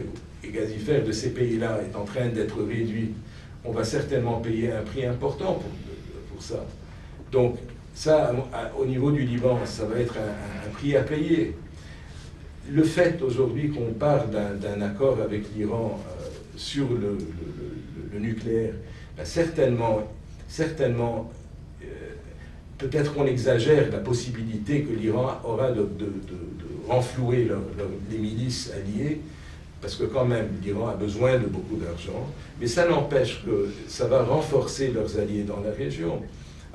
et gazifère de ces pays-là est en train d'être réduite, on va certainement payer un prix important pour ça. Donc ça, au niveau du Liban, ça va être un prix à payer. Le fait aujourd'hui qu'on parle d'un accord avec l'Iran sur le nucléaire, ben certainement, peut-être on exagère la possibilité que l'Iran aura de renflouer les milices alliées, parce que quand même l'Iran a besoin de beaucoup d'argent, mais ça n'empêche que ça va renforcer leurs alliés dans la région,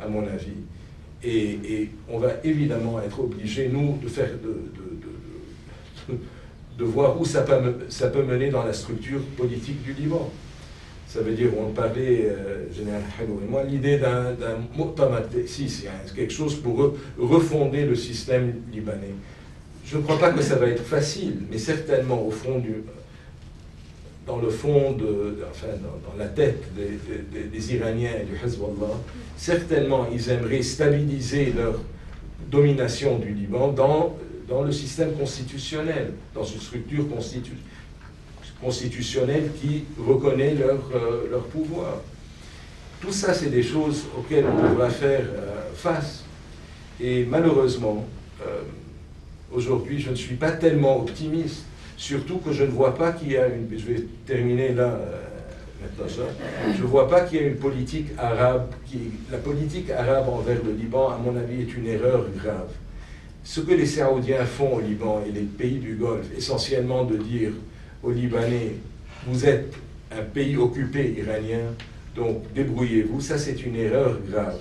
à mon avis. Et on va évidemment être obligés, nous, de voir où ça peut mener dans la structure politique du Liban. Ça veut dire, on parlait, Général Helou et moi, l'idée d'un mu'tamar ta'sis, c'est quelque chose pour refonder le système libanais. Je ne crois pas que ça va être facile, mais certainement dans la tête des Iraniens et du Hezbollah, certainement ils aimeraient stabiliser leur domination du Liban dans le système constitutionnel, dans une structure constitutionnelle qui reconnaît leur pouvoir. Tout ça, c'est des choses auxquelles on devra faire face. Et malheureusement, aujourd'hui, je ne suis pas tellement optimiste, surtout que je ne vois pas qu'il y a une... Je vais terminer là, maintenant ça. Je ne vois pas qu'il y a une politique arabe. La politique arabe envers le Liban, à mon avis, est une erreur grave. Ce que les Saoudiens font au Liban et les pays du Golfe, essentiellement de dire aux Libanais, vous êtes un pays occupé iranien, donc débrouillez-vous, ça c'est une erreur grave.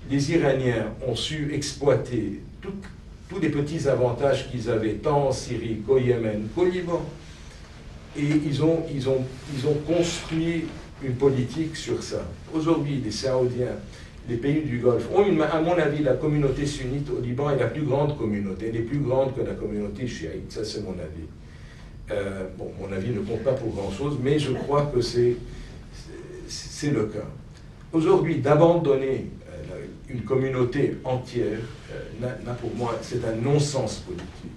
Les Iraniens ont su exploiter tous les petits avantages qu'ils avaient, tant en Syrie qu'au Yémen, qu'au Liban. Et ils ont construit une politique sur ça. Aujourd'hui, les Saoudiens, les pays du Golfe ont, à mon avis, la communauté sunnite au Liban est la plus grande communauté, elle est plus grande que la communauté chiite, ça c'est mon avis. Bon, mon avis ne compte pas pour grand-chose, mais je crois que c'est le cas. Aujourd'hui, d'abandonner une communauté entière, pour moi, c'est un non-sens politique.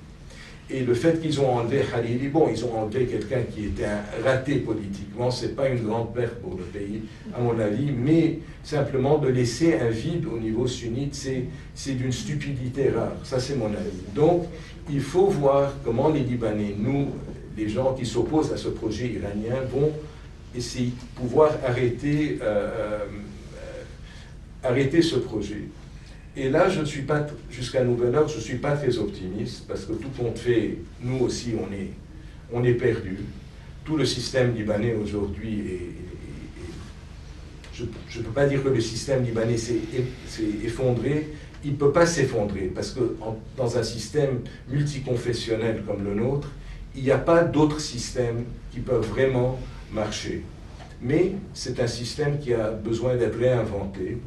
Et le fait qu'ils ont enlevé Hariri, bon, ils ont enlevé quelqu'un qui était un raté politiquement, c'est pas une grande perte pour le pays, à mon avis, mais simplement de laisser un vide au niveau sunnite, c'est d'une stupidité rare, ça c'est mon avis. Donc, il faut voir comment les Libanais, nous, les gens qui s'opposent à ce projet iranien, vont essayer de pouvoir arrêter ce projet. Et là, je ne suis pas, jusqu'à nouvel ordre, je ne suis pas très optimiste, parce que tout compte fait, nous aussi, on est perdus. Tout le système libanais aujourd'hui je ne peux pas dire que le système libanais s'est effondré, il ne peut pas s'effondrer, parce que dans un système multiconfessionnel comme le nôtre, il n'y a pas d'autres systèmes qui peuvent vraiment marcher. Mais c'est un système qui a besoin d'être réinventé.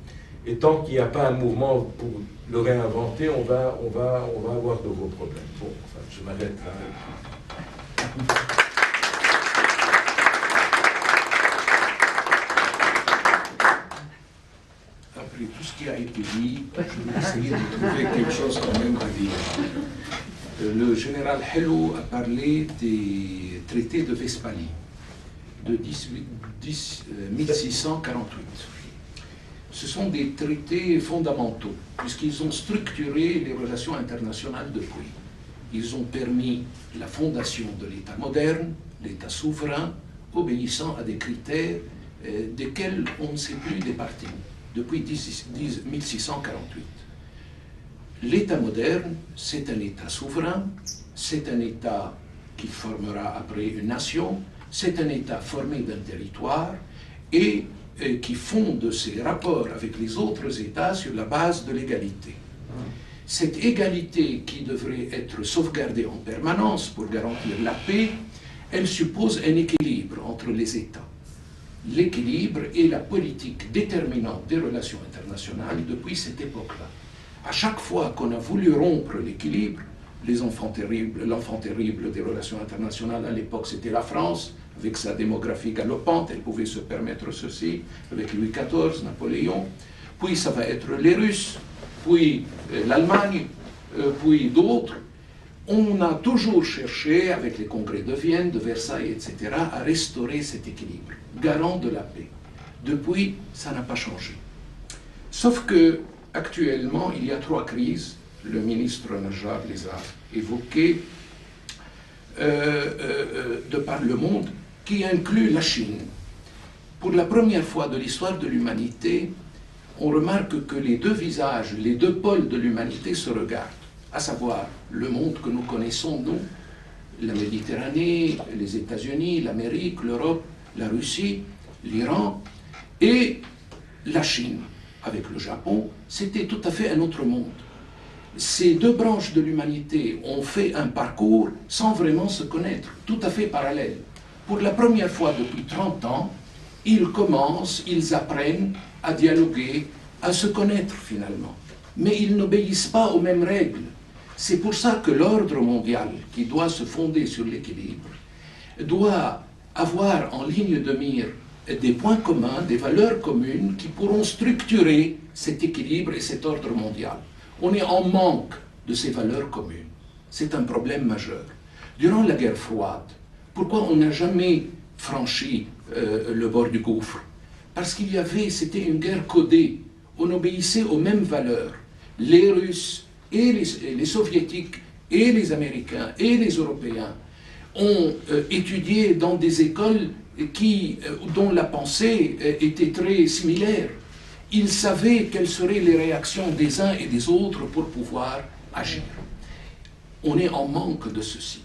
Et tant qu'il n'y a pas un mouvement pour le réinventer, on va avoir de gros problèmes. Bon, enfin, je m'arrête là. Après tout ce qui a été dit, je vais essayer de trouver quelque chose quand même à dire. Le général Hello a parlé des traités de Westphalie de 1648. Ce sont des traités fondamentaux, puisqu'ils ont structuré les relations internationales depuis. Ils ont permis la fondation de l'État moderne, l'État souverain, obéissant à des critères desquels on ne s'est plus départi depuis 1648. L'État moderne, c'est un État souverain, c'est un État qui formera après une nation, c'est un État formé d'un territoire et qui fonde ses rapports avec les autres États sur la base de l'égalité. Cette égalité qui devrait être sauvegardée en permanence pour garantir la paix, elle suppose un équilibre entre les États. L'équilibre est la politique déterminante des relations internationales depuis cette époque-là. À chaque fois qu'on a voulu rompre l'équilibre, l'enfant terrible des relations internationales à l'époque, c'était la France, avec sa démographie galopante, elle pouvait se permettre ceci, avec Louis XIV, Napoléon, puis ça va être les Russes, puis l'Allemagne, puis d'autres. On a toujours cherché, avec les congrès de Vienne, de Versailles, etc., à restaurer cet équilibre, garant de la paix. Depuis, ça n'a pas changé. Sauf que, actuellement, il y a 3 crises, le ministre Najjar les a évoquées, de par le monde, qui inclut la Chine. Pour la première fois de l'histoire de l'humanité, on remarque que les 2 visages, les 2 pôles de l'humanité se regardent, à savoir le monde que nous connaissons, nous, la Méditerranée, les États-Unis, l'Amérique, l'Europe, la Russie, l'Iran, et la Chine, avec le Japon, c'était tout à fait un autre monde. Ces 2 branches de l'humanité ont fait un parcours sans vraiment se connaître, tout à fait parallèle. Pour la première fois depuis 30 ans, ils commencent, ils apprennent à dialoguer, à se connaître finalement. Mais ils n'obéissent pas aux mêmes règles. C'est pour ça que l'ordre mondial, qui doit se fonder sur l'équilibre, doit avoir en ligne de mire des points communs, des valeurs communes qui pourront structurer cet équilibre et cet ordre mondial. On est en manque de ces valeurs communes. C'est un problème majeur. Durant la guerre froide, pourquoi on n'a jamais franchi le bord du gouffre? Parce qu'il y avait, c'était une guerre codée. On obéissait aux mêmes valeurs. Les Russes et les Soviétiques et les Américains et les Européens ont étudié dans des écoles dont la pensée était très similaire. Ils savaient quelles seraient les réactions des uns et des autres pour pouvoir agir. On est en manque de ceci.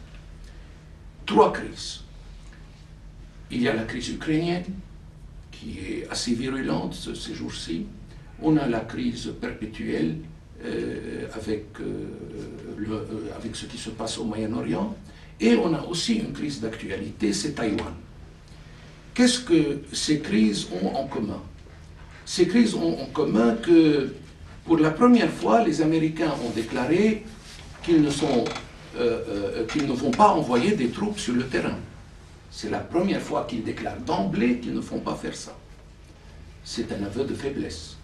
3 crises. Il y a la crise ukrainienne, qui est assez virulente ces jours-ci. On a la crise perpétuelle avec ce qui se passe au Moyen-Orient. Et on a aussi une crise d'actualité, c'est Taïwan. Qu'est-ce que ces crises ont en commun? Ces crises ont en commun que, pour la première fois, les Américains ont déclaré qu'ils ne vont pas envoyer des troupes sur le terrain. C'est la première fois qu'ils déclarent d'emblée qu'ils ne vont pas faire ça. C'est un aveu de faiblesse.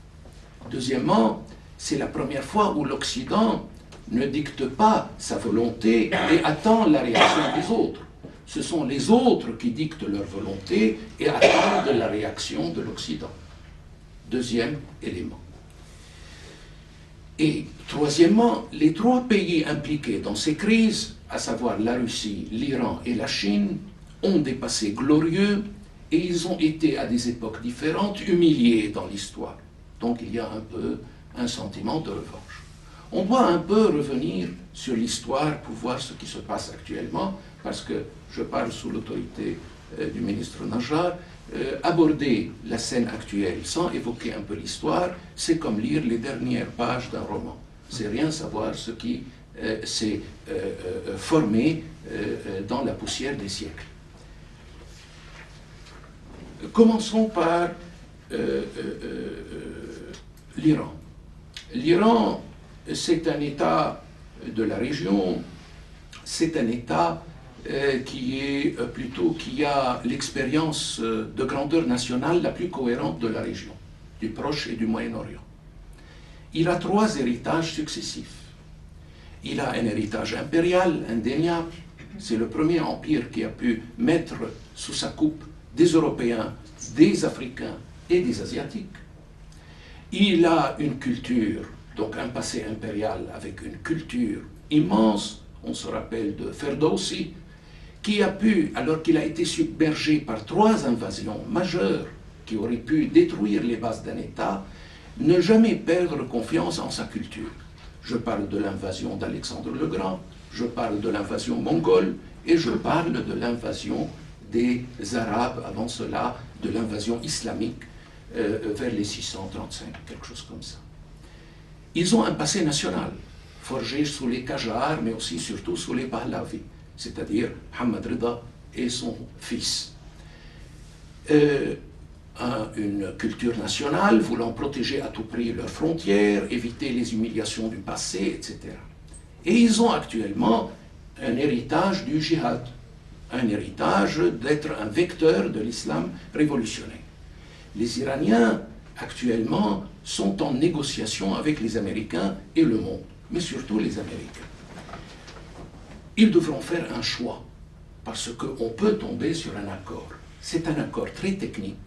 Deuxièmement, c'est la première fois où l'Occident ne dicte pas sa volonté et attend la réaction des autres. Ce sont les autres qui dictent leur volonté et attendent la réaction de l'Occident. Deuxième élément. Et troisièmement, les 3 pays impliqués dans ces crises, à savoir la Russie, l'Iran et la Chine, ont des passés glorieux et ils ont été à des époques différentes humiliés dans l'histoire. Donc il y a un peu un sentiment de revanche. On doit un peu revenir sur l'histoire pour voir ce qui se passe actuellement, parce que je parle sous l'autorité du ministre Najjar. Aborder la scène actuelle sans évoquer un peu l'histoire, c'est comme lire les dernières pages d'un roman. C'est rien savoir ce qui s'est formé dans la poussière des siècles. Commençons par l'Iran. L'Iran, c'est un État de la région, c'est un État qui a l'expérience de grandeur nationale la plus cohérente de la région, du Proche et du Moyen-Orient. Il a 3 héritages successifs. Il a un héritage impérial indéniable. C'est le premier empire qui a pu mettre sous sa coupe des Européens, des Africains et des Asiatiques. Il a une culture, donc un passé impérial avec une culture immense. On se rappelle de Ferdowsi, qui a pu, alors qu'il a été submergé par 3 invasions majeures qui auraient pu détruire les bases d'un État, ne jamais perdre confiance en sa culture. Je parle de l'invasion d'Alexandre le Grand, je parle de l'invasion mongole et je parle de l'invasion des Arabes, avant cela, de l'invasion islamique vers les 635, quelque chose comme ça. Ils ont un passé national, forgé sous les Qajars, mais aussi surtout sous les Pahlavis, c'est-à-dire Mohammad Rida et son fils. Une culture nationale, voulant protéger à tout prix leurs frontières, éviter les humiliations du passé, etc. Et ils ont actuellement un héritage du djihad, un héritage d'être un vecteur de l'islam révolutionnaire. Les Iraniens, actuellement, sont en négociation avec les Américains et le monde, mais surtout les Américains. Ils devront faire un choix, parce qu'on peut tomber sur un accord. C'est un accord très technique,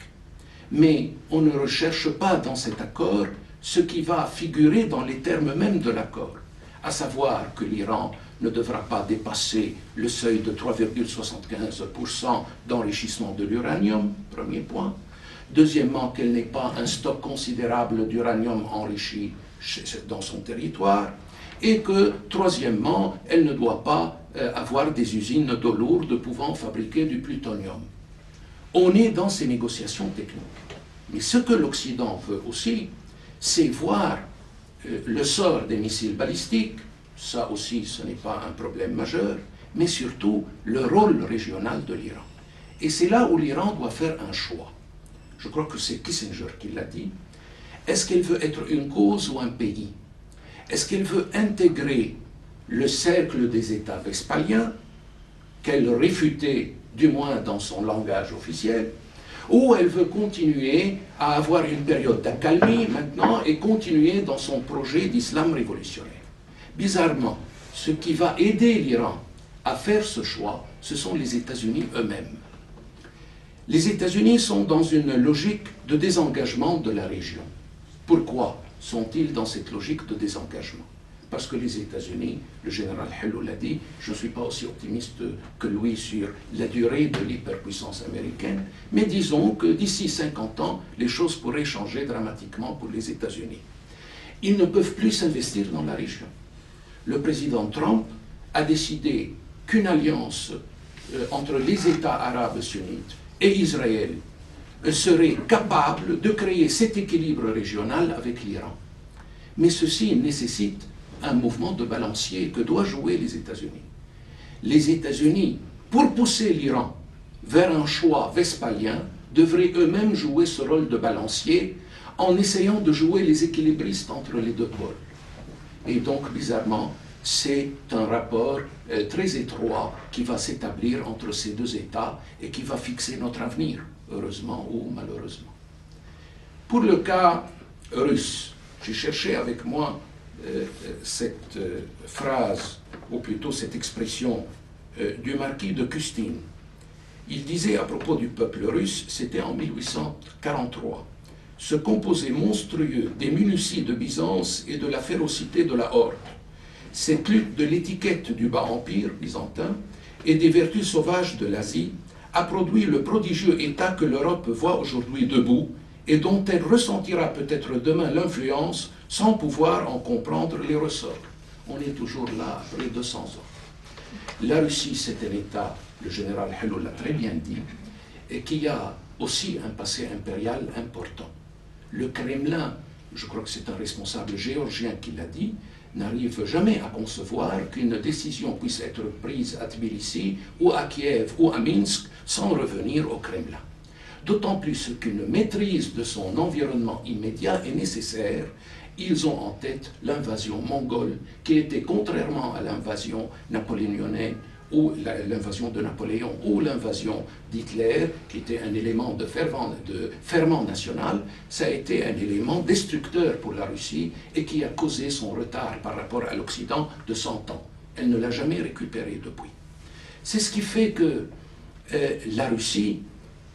mais on ne recherche pas dans cet accord ce qui va figurer dans les termes mêmes de l'accord, à savoir que l'Iran ne devra pas dépasser le seuil de 3,75% d'enrichissement de l'uranium, premier point. Deuxièmement, qu'elle n'ait pas un stock considérable d'uranium enrichi dans son territoire. Et que, troisièmement, elle ne doit pas avoir des usines d'eau lourde pouvant fabriquer du plutonium. On est dans ces négociations techniques. Mais ce que l'Occident veut aussi, c'est voir le sort des missiles balistiques. Ça aussi, ce n'est pas un problème majeur, mais surtout le rôle régional de l'Iran. Et c'est là où l'Iran doit faire un choix. Je crois que c'est Kissinger qui l'a dit. Est-ce qu'elle veut être une cause ou un pays? Est-ce qu'elle veut intégrer le cercle des États vespaliens, qu'elle réfutait du moins dans son langage officiel, ou elle veut continuer à avoir une période d'accalmie maintenant et continuer dans son projet d'islam révolutionnaire? Bizarrement, ce qui va aider l'Iran à faire ce choix, ce sont les États-Unis eux-mêmes. Les États-Unis sont dans une logique de désengagement de la région. Pourquoi sont-ils dans cette logique de désengagement? Parce que les États-Unis, le général Hello l'a dit, je ne suis pas aussi optimiste que lui sur la durée de l'hyperpuissance américaine, mais disons que d'ici 50 ans, les choses pourraient changer dramatiquement pour les États-Unis. Ils ne peuvent plus s'investir dans la région. Le président Trump a décidé qu'une alliance entre les États arabes sunnites et Israël serait capable de créer cet équilibre régional avec l'Iran. Mais ceci nécessite un mouvement de balancier que doivent jouer les États-Unis. Les États-Unis, pour pousser l'Iran vers un choix vespalien, devraient eux-mêmes jouer ce rôle de balancier en essayant de jouer les équilibristes entre les deux pôles. Et donc, bizarrement, c'est un rapport très étroit qui va s'établir entre ces deux États et qui va fixer notre avenir, heureusement ou malheureusement. Pour le cas russe, j'ai cherché avec moi cette phrase, ou plutôt cette expression du marquis de Custine. Il disait à propos du peuple russe, c'était en 1843, « Ce composé monstrueux des minuties de Byzance et de la férocité de la horde, cette lutte de l'étiquette du bas empire byzantin et des vertus sauvages de l'Asie a produit le prodigieux État que l'Europe voit aujourd'hui debout et dont elle ressentira peut-être demain l'influence sans pouvoir en comprendre les ressorts. » On est toujours là après 200 ans. La Russie, c'est un État, le général Hello l'a très bien dit, et qui a aussi un passé impérial important. Le Kremlin, je crois que c'est un responsable géorgien qui l'a dit, n'arrive jamais à concevoir qu'une décision puisse être prise à Tbilissi ou à Kiev ou à Minsk sans revenir au Kremlin. D'autant plus qu'une maîtrise de son environnement immédiat est nécessaire. Ils ont en tête l'invasion mongole qui était, contrairement à l'invasion napoléonienne ou l'invasion de Napoléon, ou l'invasion d'Hitler, qui était un élément de ferment national, ça a été un élément destructeur pour la Russie et qui a causé son retard par rapport à l'Occident de 100 ans. Elle ne l'a jamais récupéré depuis. C'est ce qui fait que la Russie,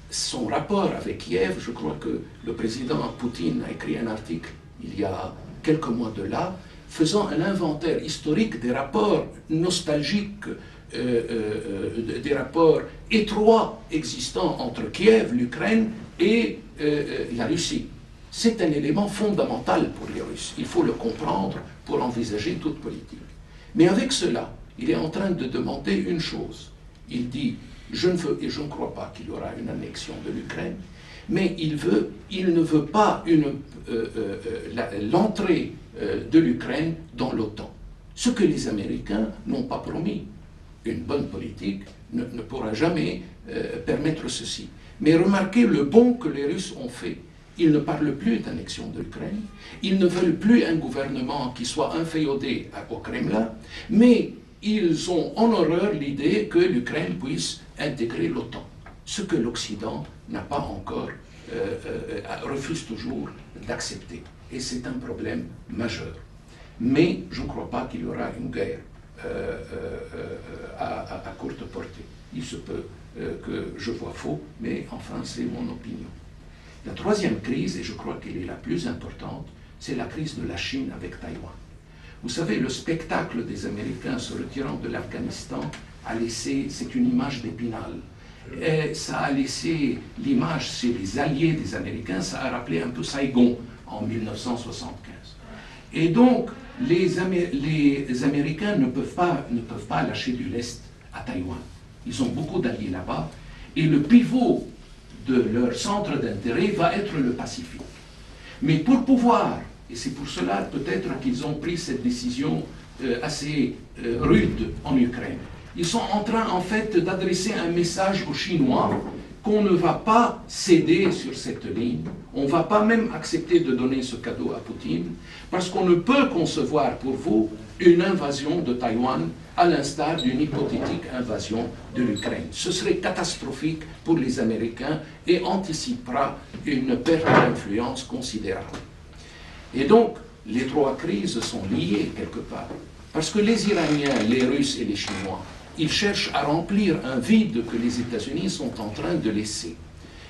son rapport avec Kiev, je crois que le président Poutine a écrit un article il y a quelques mois de là, faisant un inventaire historique des rapports nostalgiques, des rapports étroits existants entre Kiev, l'Ukraine et la Russie. C'est un élément fondamental pour les Russes. Il faut le comprendre pour envisager toute politique. Mais avec cela, il est en train de demander une chose. Il dit, je ne veux, et je ne crois pas qu'il y aura une annexion de l'Ukraine, mais il ne veut pas l'entrée de l'Ukraine dans l'OTAN. Ce que les Américains n'ont pas promis. Une bonne politique ne pourra jamais permettre ceci. Mais remarquez le bond que les Russes ont fait. Ils ne parlent plus d'annexion de l'Ukraine, ils ne veulent plus un gouvernement qui soit inféodé au Kremlin, mais ils ont en horreur l'idée que l'Ukraine puisse intégrer l'OTAN, ce que l'Occident n'a pas encore, refuse toujours d'accepter. Et c'est un problème majeur. Mais je ne crois pas qu'il y aura une guerre à courte portée. Il se peut que je vois faux, mais enfin c'est mon opinion. La troisième crise, et je crois qu'elle est la plus importante, c'est la crise de la Chine avec Taïwan. Vous savez, le spectacle des Américains se retirant de l'Afghanistan a laissé, c'est une image d'Épinal. Et ça a laissé l'image chez les alliés des Américains, ça a rappelé un peu Saigon en 1975. Et donc, les Américains ne peuvent pas lâcher du lest à Taïwan. Ils ont beaucoup d'alliés là-bas, et le pivot de leur centre d'intérêt va être le Pacifique. Mais pour pouvoir, et c'est pour cela peut-être qu'ils ont pris cette décision assez rude en Ukraine, ils sont en train en fait d'adresser un message aux Chinois qu'on ne va pas céder sur cette ligne, on ne va pas même accepter de donner ce cadeau à Poutine, parce qu'on ne peut concevoir pour vous une invasion de Taïwan à l'instar d'une hypothétique invasion de l'Ukraine. Ce serait catastrophique pour les Américains et anticipera une perte d'influence considérable. Et donc, les trois crises sont liées quelque part, parce que les Iraniens, les Russes et les Chinois, ils cherchent à remplir un vide que les États-Unis sont en train de laisser.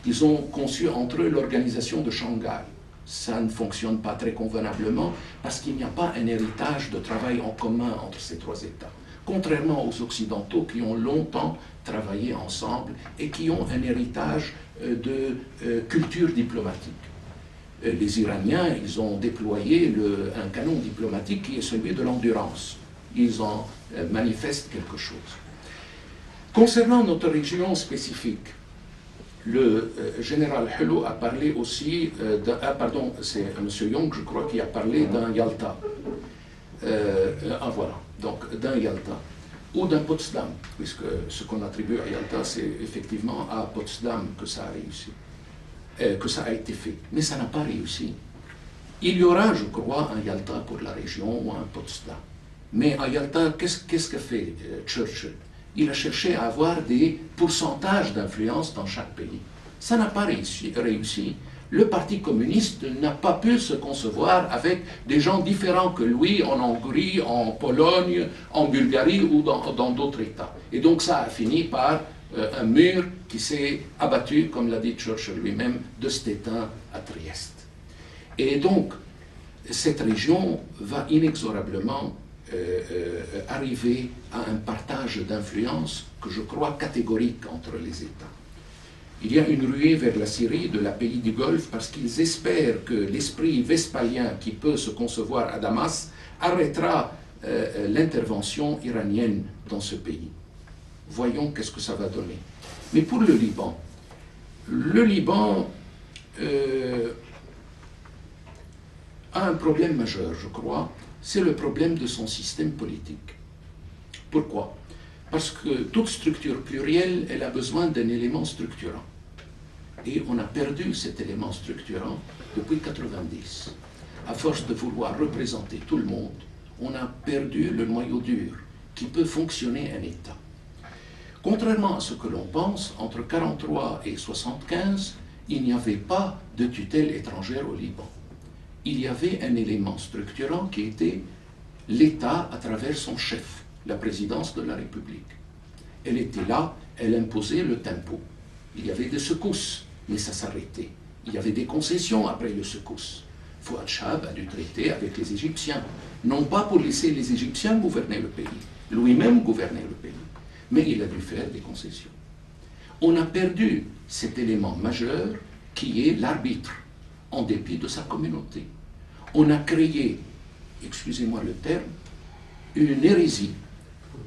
Ils ont conçu entre eux l'organisation de Shanghai. Ça ne fonctionne pas très convenablement parce qu'il n'y a pas un héritage de travail en commun entre ces trois États. Contrairement aux Occidentaux qui ont longtemps travaillé ensemble et qui ont un héritage de culture diplomatique. Les Iraniens, ils ont déployé un canon diplomatique qui est celui de l'endurance. Ils en manifestent quelque chose. Concernant notre région spécifique, le général Hello a parlé aussi c'est M. Young, je crois, qui a parlé d'un Yalta. Voilà, donc d'un Yalta. Ou d'un Potsdam, puisque ce qu'on attribue à Yalta, c'est effectivement à Potsdam que ça a réussi, que ça a été fait. Mais ça n'a pas réussi. Il y aura, je crois, un Yalta pour la région ou un Potsdam. Mais à Yalta, qu'est-ce qu'a fait Churchill? Il a cherché à avoir des pourcentages d'influence dans chaque pays. Ça n'a pas réussi. Le Parti communiste n'a pas pu se concevoir avec des gens différents que lui en Hongrie, en Pologne, en Bulgarie ou dans d'autres États. Et donc ça a fini par un mur qui s'est abattu, comme l'a dit Churchill lui-même, de Stettin à Trieste. Et donc, cette région va inexorablement arriver à un partage d'influence que je crois catégorique entre les États. Il y a une ruée vers la Syrie de la pays du Golfe parce qu'ils espèrent que l'esprit vespalien qui peut se concevoir à Damas arrêtera l'intervention iranienne dans ce pays. Voyons qu'est-ce que ça va donner. Mais pour le Liban a un problème majeur, je crois, c'est le problème de son système politique. Pourquoi? Parce que toute structure plurielle, elle a besoin d'un élément structurant. Et on a perdu cet élément structurant depuis 1990. À force de vouloir représenter tout le monde, on a perdu le noyau dur qui peut fonctionner un État. Contrairement à ce que l'on pense, entre 1943 et 1975, il n'y avait pas de tutelle étrangère au Liban. Il y avait un élément structurant qui était l'État à travers son chef, la présidence de la République. Elle était là, elle imposait le tempo. Il y avait des secousses, mais ça s'arrêtait. Il y avait des concessions après les secousses. Fouad Chahab a dû traiter avec les Égyptiens, non pas pour laisser les Égyptiens gouverner le pays, lui-même gouverner le pays, mais il a dû faire des concessions. On a perdu cet élément majeur qui est l'arbitre, en dépit de sa communauté. On a créé, excusez-moi le terme, une hérésie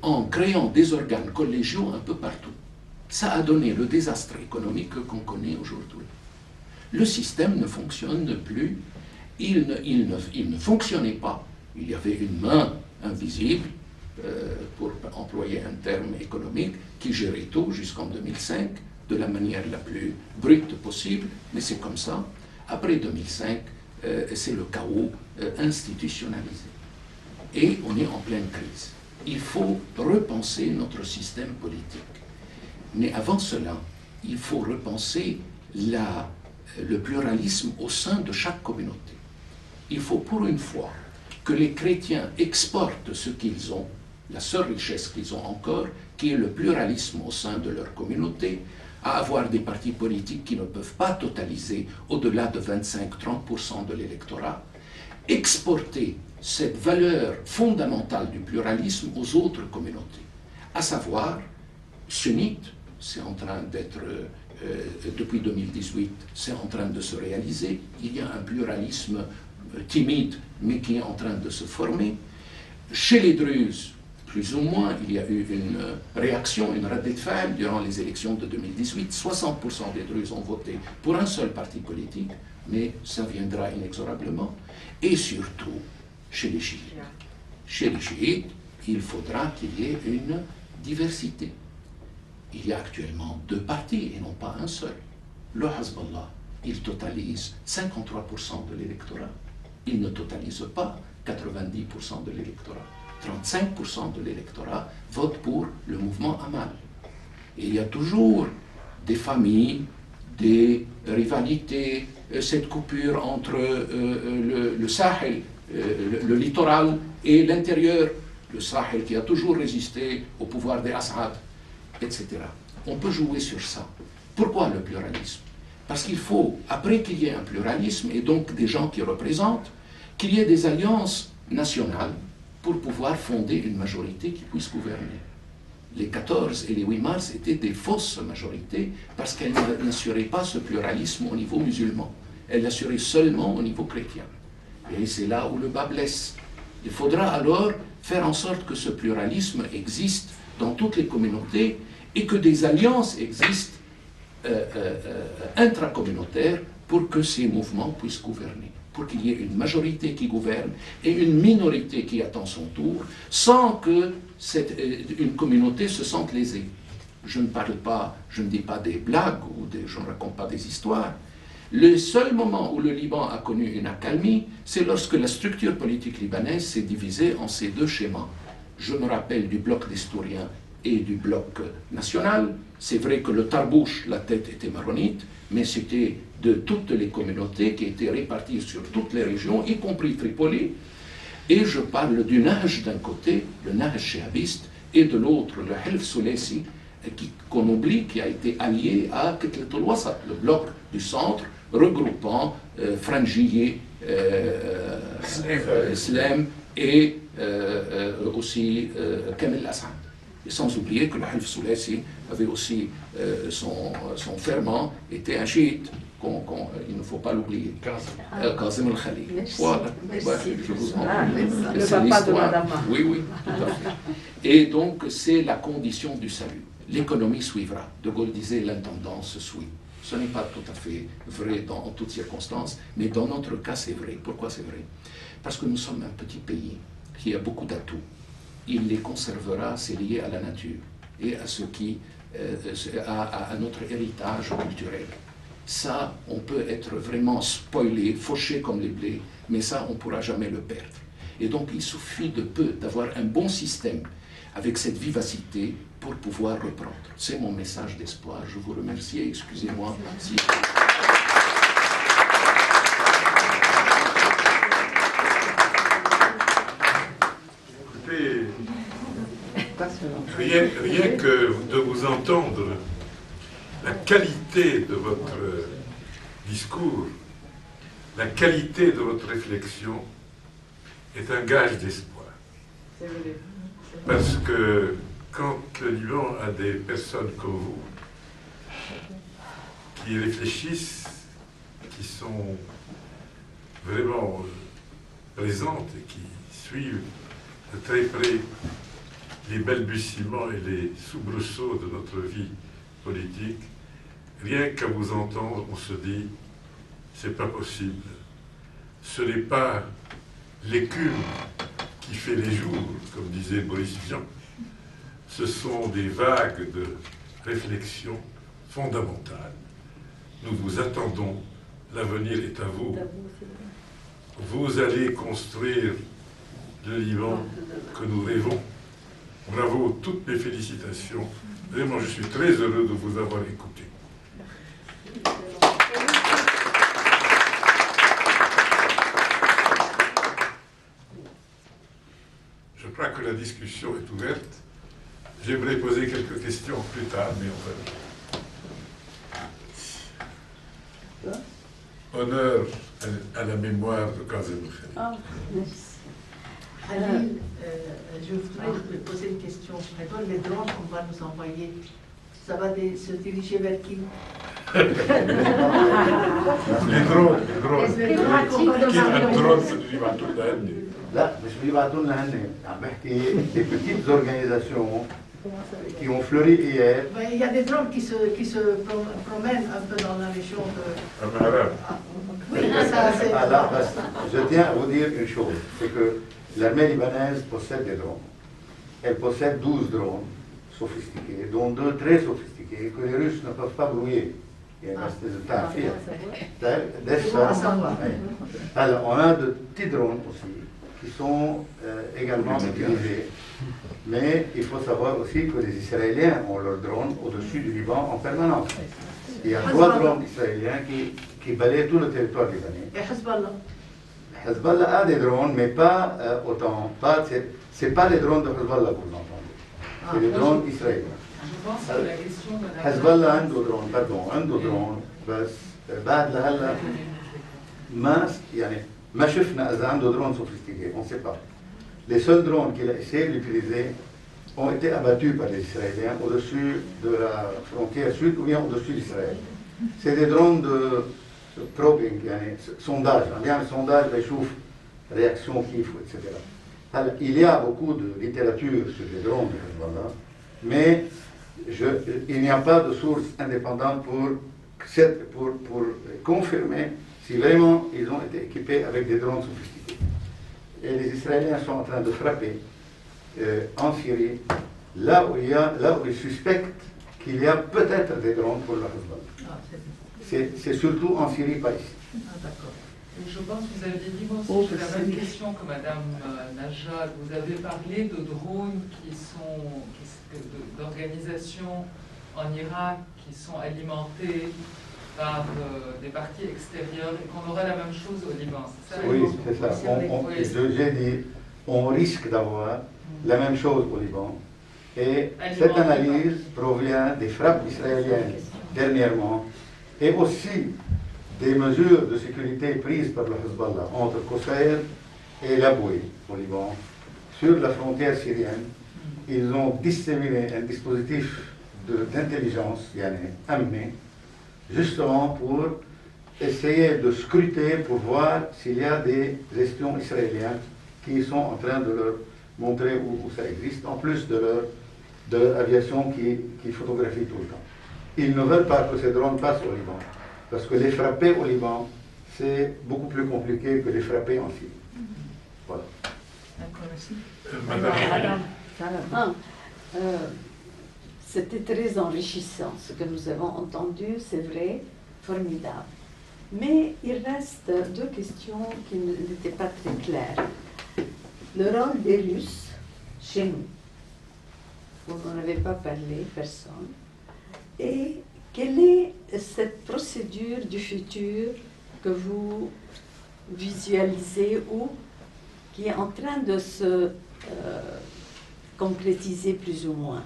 en créant des organes collégiaux un peu partout. Ça a donné le désastre économique qu'on connaît aujourd'hui. Le système ne fonctionne plus, il ne fonctionnait pas. Il y avait une main invisible, pour employer un terme économique, qui gérait tout jusqu'en 2005, de la manière la plus brute possible, mais c'est comme ça. Après 2005, c'est le chaos institutionnalisé. Et on est en pleine crise. Il faut repenser notre système politique. Mais avant cela, il faut repenser le pluralisme au sein de chaque communauté. Il faut pour une fois que les chrétiens exportent ce qu'ils ont, la seule richesse qu'ils ont encore, qui est le pluralisme au sein de leur communauté, à avoir des partis politiques qui ne peuvent pas totaliser au-delà de 25-30% de l'électorat, exporter cette valeur fondamentale du pluralisme aux autres communautés, à savoir sunnites, c'est en train d'être, depuis 2018, c'est en train de se réaliser, il y a un pluralisme timide, mais qui est en train de se former. Chez les Druzes, plus ou moins, il y a eu une réaction, une radde de fa'al durant les élections de 2018. 60% des Druzes ont voté pour un seul parti politique, mais ça viendra inexorablement. Et surtout, chez les chiites. Chez les chiites, il faudra qu'il y ait une diversité. Il y a actuellement 2 partis et non pas un seul. Le Hezbollah, il totalise 53% de l'électorat. Il ne totalise pas 90% de l'électorat. 35% de l'électorat vote pour le mouvement Amal. Et il y a toujours des familles, des rivalités, cette coupure entre le Sahel, le littoral et l'intérieur, le Sahel qui a toujours résisté au pouvoir des Assad, etc. On peut jouer sur ça. Pourquoi le pluralisme? Parce qu'il faut, après qu'il y ait un pluralisme, et donc des gens qui représentent, qu'il y ait des alliances nationales pour pouvoir fonder une majorité qui puisse gouverner. Les 14 et les 8 mars étaient des fausses majorités parce qu'elles n'assuraient pas ce pluralisme au niveau musulman. Elles l'assuraient seulement au niveau chrétien. Et c'est là où le bas blesse. Il faudra alors faire en sorte que ce pluralisme existe dans toutes les communautés et que des alliances existent intracommunautaires pour que ces mouvements puissent gouverner, pour qu'il y ait une majorité qui gouverne et une minorité qui attend son tour, sans que une communauté se sente lésée. Je ne dis pas des blagues ou je ne raconte pas des histoires. Le seul moment où le Liban a connu une accalmie, c'est lorsque la structure politique libanaise s'est divisée en ces 2 schémas. Je me rappelle du bloc des Stouriens et du bloc national. C'est vrai que le Tarbouche, la tête était maronite, mais c'était de toutes les communautés qui étaient réparties sur toutes les régions, y compris Tripoli. Et je parle du Nahj d'un côté, le Nahj chéhabiste, et de l'autre, le Hilf Soulessi, qu'on oublie, qui a été allié à Kitlet al-Wasat, le bloc du centre, regroupant Frangier, Slem et aussi Kamel Assad. Et sans oublier que le Hilf Soulessi avait aussi son ferment, était un chiite, il ne faut pas l'oublier. Qasem al-Khalil. Voilà. Je vous en prie. C'est l'histoire. Oui, oui, tout à fait. Et donc, c'est la condition du salut. L'économie suivra. De Gaulle disait l'intendance suit. Ce n'est pas tout à fait vrai en toutes circonstances, mais dans notre cas, c'est vrai. Pourquoi c'est vrai? Parce que nous sommes un petit pays qui a beaucoup d'atouts. Il les conservera, c'est lié à la nature et à ce qui, à notre héritage culturel. Ça, on peut être vraiment spoilé, fauché comme les blés, mais ça, on ne pourra jamais le perdre. Et donc, il suffit de peu d'avoir un bon système avec cette vivacité pour pouvoir reprendre. C'est mon message d'espoir. Je vous remercie et excusez-moi si... Écoutez, rien que de vous entendre, la qualité de votre discours, la qualité de votre réflexion est un gage d'espoir. Parce que quand le Liban a des personnes comme vous qui réfléchissent, qui sont vraiment présentes et qui suivent de très près les balbutiements et les soubresauts de notre vie politique, rien qu'à vous entendre, on se dit, c'est pas possible. Ce n'est pas l'écume qui fait les jours, comme disait Boris Vian. Ce sont des vagues de réflexion fondamentales. Nous vous attendons, l'avenir est à vous. Vous allez construire le Liban que nous rêvons. Bravo, toutes mes félicitations. Vraiment, je suis très heureux de vous avoir écouté. Je crois que la discussion est ouverte. J'aimerais poser quelques questions plus tard, mais on va... Honneur à la mémoire de Kazem Khalil. Ah, merci. Khalil, je voudrais poser une question. Maintenant, les drones qu'on va nous envoyer, ça va se diriger vers qui? Les drones. كيف الدرون يبعثوا لنا لا مش بيبعتوا لنا هن عم بحكي des petites organisations qui ont fleuri hier. Il y a des drones qui se promènent un peu dans la région de... المعراب. Oui, ça c'est... Alors, je tiens à vous dire une chose, c'est que l'armée libanaise possède des drones. Elle possède 12 drones sophistiqués, dont 2 très sophistiqués que les Russes ne peuvent pas brouiller. Alors, on a de petits drones aussi qui sont également utilisés. Mais il faut savoir aussi que les Israéliens ont leurs drones au-dessus du Liban en permanence. Il y a 3 drones israéliens qui balayent tout le territoire libanais. Et Hezbollah? Hezbollah a des drones, mais pas autant. C'est pas les drones de Hezbollah que vous entendez. C'est les drones israéliens. Je pense que la question de la... حزبالله عنده درون بس بعد لهلا ما شفنا اذا عنده درون sophistiqué, on ne sait pas. Les seuls drones qu'il a essayé d'utiliser ont été abattus par les Israéliens au-dessus de la frontière sud ou bien au-dessus d'Israël. C'est des drones de probing, sondage, un sondage بيشوف réaction كيف etc. Il y a beaucoup de littérature sur les drones de Hezbollah, mais il n'y a pas de source indépendante pour confirmer si vraiment ils ont été équipés avec des drones sophistiqués. Et les Israéliens sont en train de frapper en Syrie, là où ils suspectent qu'il y a peut-être des drones pour le Hezbollah. C'est surtout en Syrie, pas ici. Ah, d'accord. Je pense que vous aviez dit aussi la même question que Madame Najad. Vous avez parlé de drones d'organisations en Irak qui sont alimentés par des parties extérieures et qu'on aura la même chose au Liban. C'est ça? Oui, c'est ça. J'ai dit, on risque d'avoir la même chose au Liban. Et cette analyse provient des frappes israéliennes dernièrement et aussi des mesures de sécurité prises par le Hezbollah entre Qusayr et Laboui au Liban sur la frontière syrienne. Ils ont disséminé un dispositif d'intelligence, amené, justement pour essayer de scruter pour voir s'il y a des espions israéliens qui sont en train de leur montrer où ça existe, en plus de l'aviation qui photographie tout le temps. Ils ne veulent pas que ces drones passent au Liban, parce que les frapper au Liban, c'est beaucoup plus compliqué que les frapper en Syrie. Voilà. D'accord, merci. Madame. C'était très enrichissant ce que nous avons entendu, c'est vrai, formidable. Mais il reste 2 questions qui n'étaient pas très claires. Le rôle des Russes chez nous. vous n'en avez pas parlé, personne. Et quelle est cette procédure du futur que vous visualisez ou qui est en train de se concrétiser plus ou moins?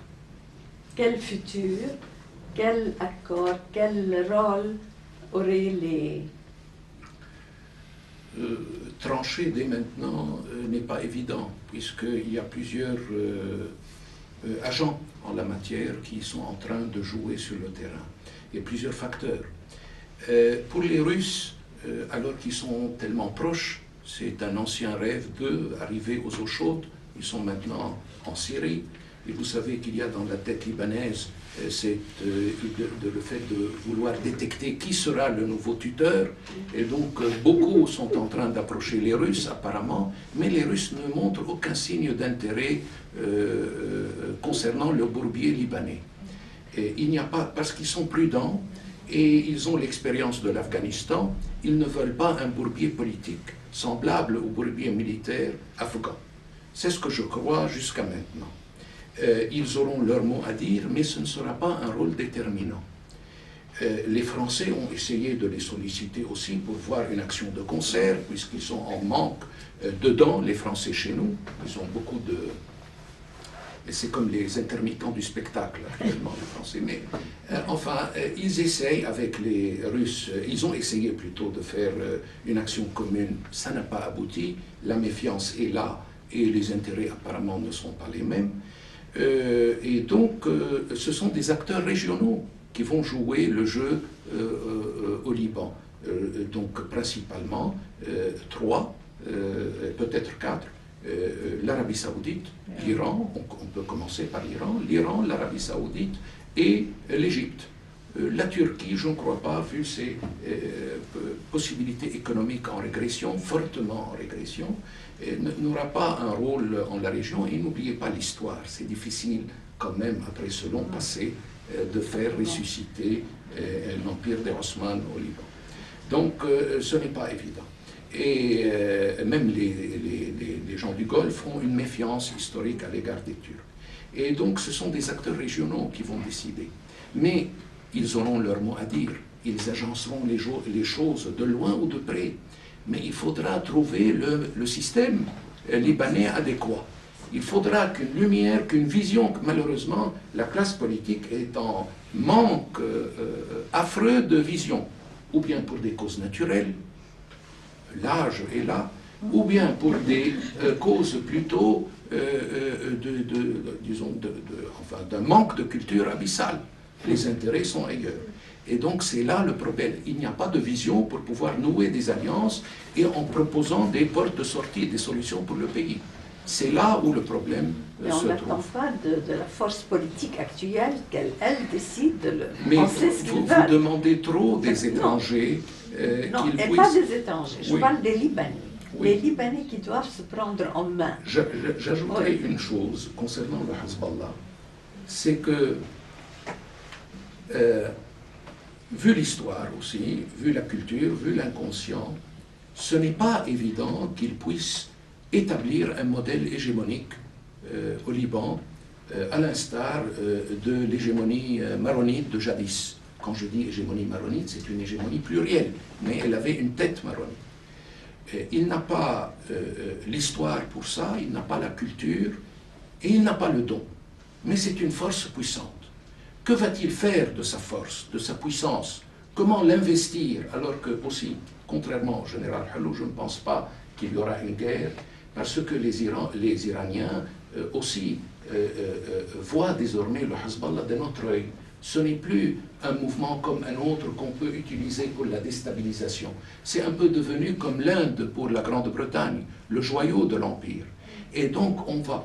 Quel futur, quel accord, quel rôle auraient les... Trancher dès maintenant n'est pas évident, puisqu'il y a plusieurs agents en la matière qui sont en train de jouer sur le terrain. Il y a plusieurs facteurs. Pour les Russes, alors qu'ils sont tellement proches, c'est un ancien rêve d'arriver aux eaux chaudes. Ils sont maintenant en Syrie. Et vous savez qu'il y a dans la tête libanaise le fait de vouloir détecter qui sera le nouveau tuteur. Et donc, beaucoup sont en train d'approcher les Russes, apparemment, mais les Russes ne montrent aucun signe d'intérêt concernant le bourbier libanais. Et il n'y a pas, parce qu'ils sont prudents et ils ont l'expérience de l'Afghanistan, ils ne veulent pas un bourbier politique semblable au bourbier militaire afghan. C'est ce que je crois jusqu'à maintenant. Ils auront leur mot à dire, mais ce ne sera pas un rôle déterminant. Les Français ont essayé de les solliciter aussi pour voir une action de concert, puisqu'ils sont en manque dedans, les Français chez nous. Ils ont beaucoup de... Et c'est comme les intermittents du spectacle, actuellement, les Français. Mais enfin, ils essayent avec les Russes, ils ont essayé plutôt de faire une action commune. Ça n'a pas abouti, la méfiance est là, et les intérêts apparemment ne sont pas les mêmes. Et donc, ce sont des acteurs régionaux qui vont jouer le jeu au Liban. Donc, principalement, 3, peut-être 4, l'Arabie Saoudite, l'Iran, on peut commencer par l'Iran, l'Arabie Saoudite et l'Égypte. La Turquie, je ne crois pas, vu ses possibilités économiques en régression, fortement en régression, n'aura pas un rôle en la région. Et n'oubliez pas l'histoire, c'est difficile quand même, après ce long passé, de faire ressusciter l'empire des Osmanes au Liban. Donc ce n'est pas évident. Et même les gens du Golfe ont une méfiance historique à l'égard des Turcs. Et donc ce sont des acteurs régionaux qui vont décider. Mais ils auront leur mot à dire, ils agenceront les choses de loin ou de près. Mais il faudra trouver le système libanais adéquat. Il faudra qu'une lumière, qu'une vision, que malheureusement la classe politique est en manque affreux de vision, ou bien pour des causes naturelles, l'âge est là, ou bien pour des causes plutôt, disons, enfin, d'un manque de culture abyssale. Les intérêts sont ailleurs. Et donc c'est là le problème. Il n'y a pas de vision pour pouvoir nouer des alliances et en proposant des portes de sortie, des solutions pour le pays. C'est là où le problème se trouve. Mais on n'attend pas de la force politique actuelle qu'elle décide de le... Mais on sait ce qu'ils vous veulent. demandez trop des étrangers Non, qu'ils et puissent... pas des étrangers, je Oui. parle des Libanais. Oui. Les Libanais qui doivent se prendre en main. J'ajouterai une chose concernant le Hezbollah, c'est que, vu l'histoire aussi, vu la culture, vu l'inconscient, ce n'est pas évident qu'ils puissent établir un modèle hégémonique au Liban, à l'instar de l'hégémonie maronite de jadis. Quand je dis hégémonie maronite, c'est une hégémonie plurielle, mais elle avait une tête maronite. Il n'a pas l'histoire pour ça, il n'a pas la culture, et il n'a pas le don. Mais c'est une force puissante. Que va-t-il faire de sa force, de sa puissance? Comment l'investir? Alors que, aussi, contrairement au général Halou, je ne pense pas qu'il y aura une guerre, parce que les Iraniens aussi voient désormais le Hezbollah d'un autre œil. Ce n'est plus un mouvement comme un autre qu'on peut utiliser pour la déstabilisation. C'est un peu devenu comme l'Inde pour la Grande-Bretagne, le joyau de l'Empire. Et donc, on ne va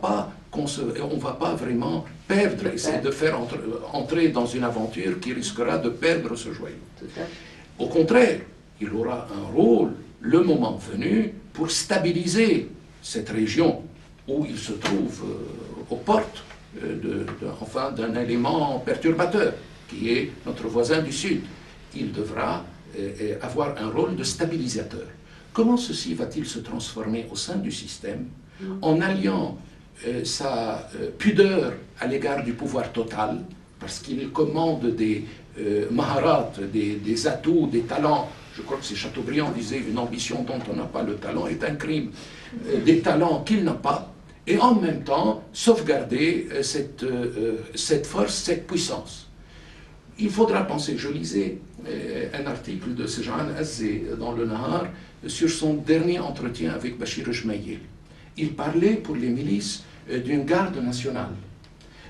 pas vraiment perdre, essayer de faire entrer dans une aventure qui risquera de perdre ce joyau. Au contraire, il aura un rôle, le moment venu, pour stabiliser cette région où il se trouve aux portes d'un élément perturbateur, qui est notre voisin du Sud. Il devra avoir un rôle de stabilisateur. Comment ceci va-t-il se transformer au sein du système en alliant sa pudeur à l'égard du pouvoir total, parce qu'il commande des maharat, des atouts, des talents. Je crois que c'est Chateaubriand disait une ambition dont on n'a pas le talent est un crime. Des talents qu'il n'a pas, et en même temps sauvegarder cette force, cette puissance. Il faudra penser, je lisais un article de Sejan Azzé dans le Nahar sur son dernier entretien avec Bachir Jmaïl. Il parlait pour les milices d'une garde nationale.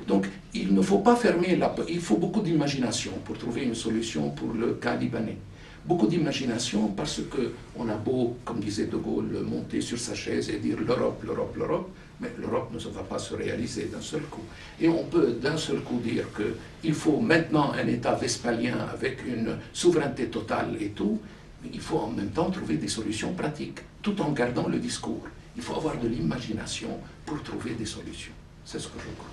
Donc il ne faut pas fermer la porte, il faut beaucoup d'imagination pour trouver une solution pour le cas libanais. Beaucoup d'imagination parce qu'on a beau, comme disait De Gaulle, monter sur sa chaise et dire l'Europe, l'Europe, l'Europe, mais l'Europe ne va pas se réaliser d'un seul coup. Et on peut d'un seul coup dire qu'il faut maintenant un État westphalien avec une souveraineté totale et tout, mais il faut en même temps trouver des solutions pratiques, tout en gardant le discours. Il faut avoir de l'imagination pour trouver des solutions. C'est ce que je crois.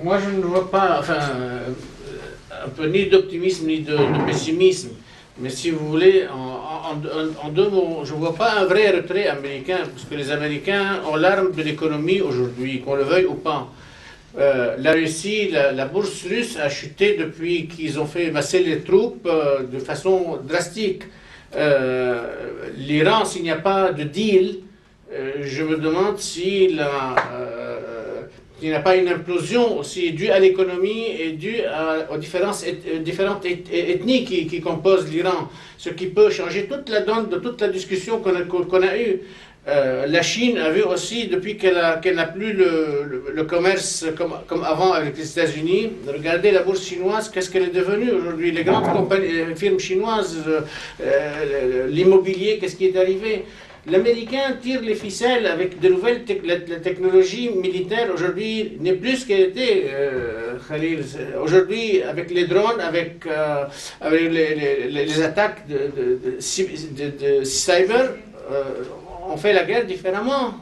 Moi, je ne vois pas, un peu ni d'optimisme ni de pessimisme. Mais si vous voulez, en deux mots, je ne vois pas un vrai retrait américain, parce que les Américains ont l'arme de l'économie aujourd'hui, qu'on le veuille ou pas. La Russie, la bourse russe a chuté depuis qu'ils ont fait masser les troupes de façon drastique. L'Iran, s'il n'y a pas de deal, je me demande s'il n'y a pas une implosion aussi due à l'économie et due aux différentes ethnies qui composent l'Iran, ce qui peut changer toute la donne de toute la discussion qu'on a eue. La Chine a vu aussi, depuis qu'elle n'a plus le commerce comme avant avec les États-Unis, regardez la bourse chinoise, qu'est-ce qu'elle est devenue aujourd'hui. Les grandes firmes chinoises, l'immobilier, qu'est-ce qui est arrivé. L'Américain tire les ficelles avec de nouvelles technologies militaires. Aujourd'hui, n'est plus ce qu'elle était, Khalil. Aujourd'hui, avec les drones, avec les attaques de cyber, on fait la guerre différemment.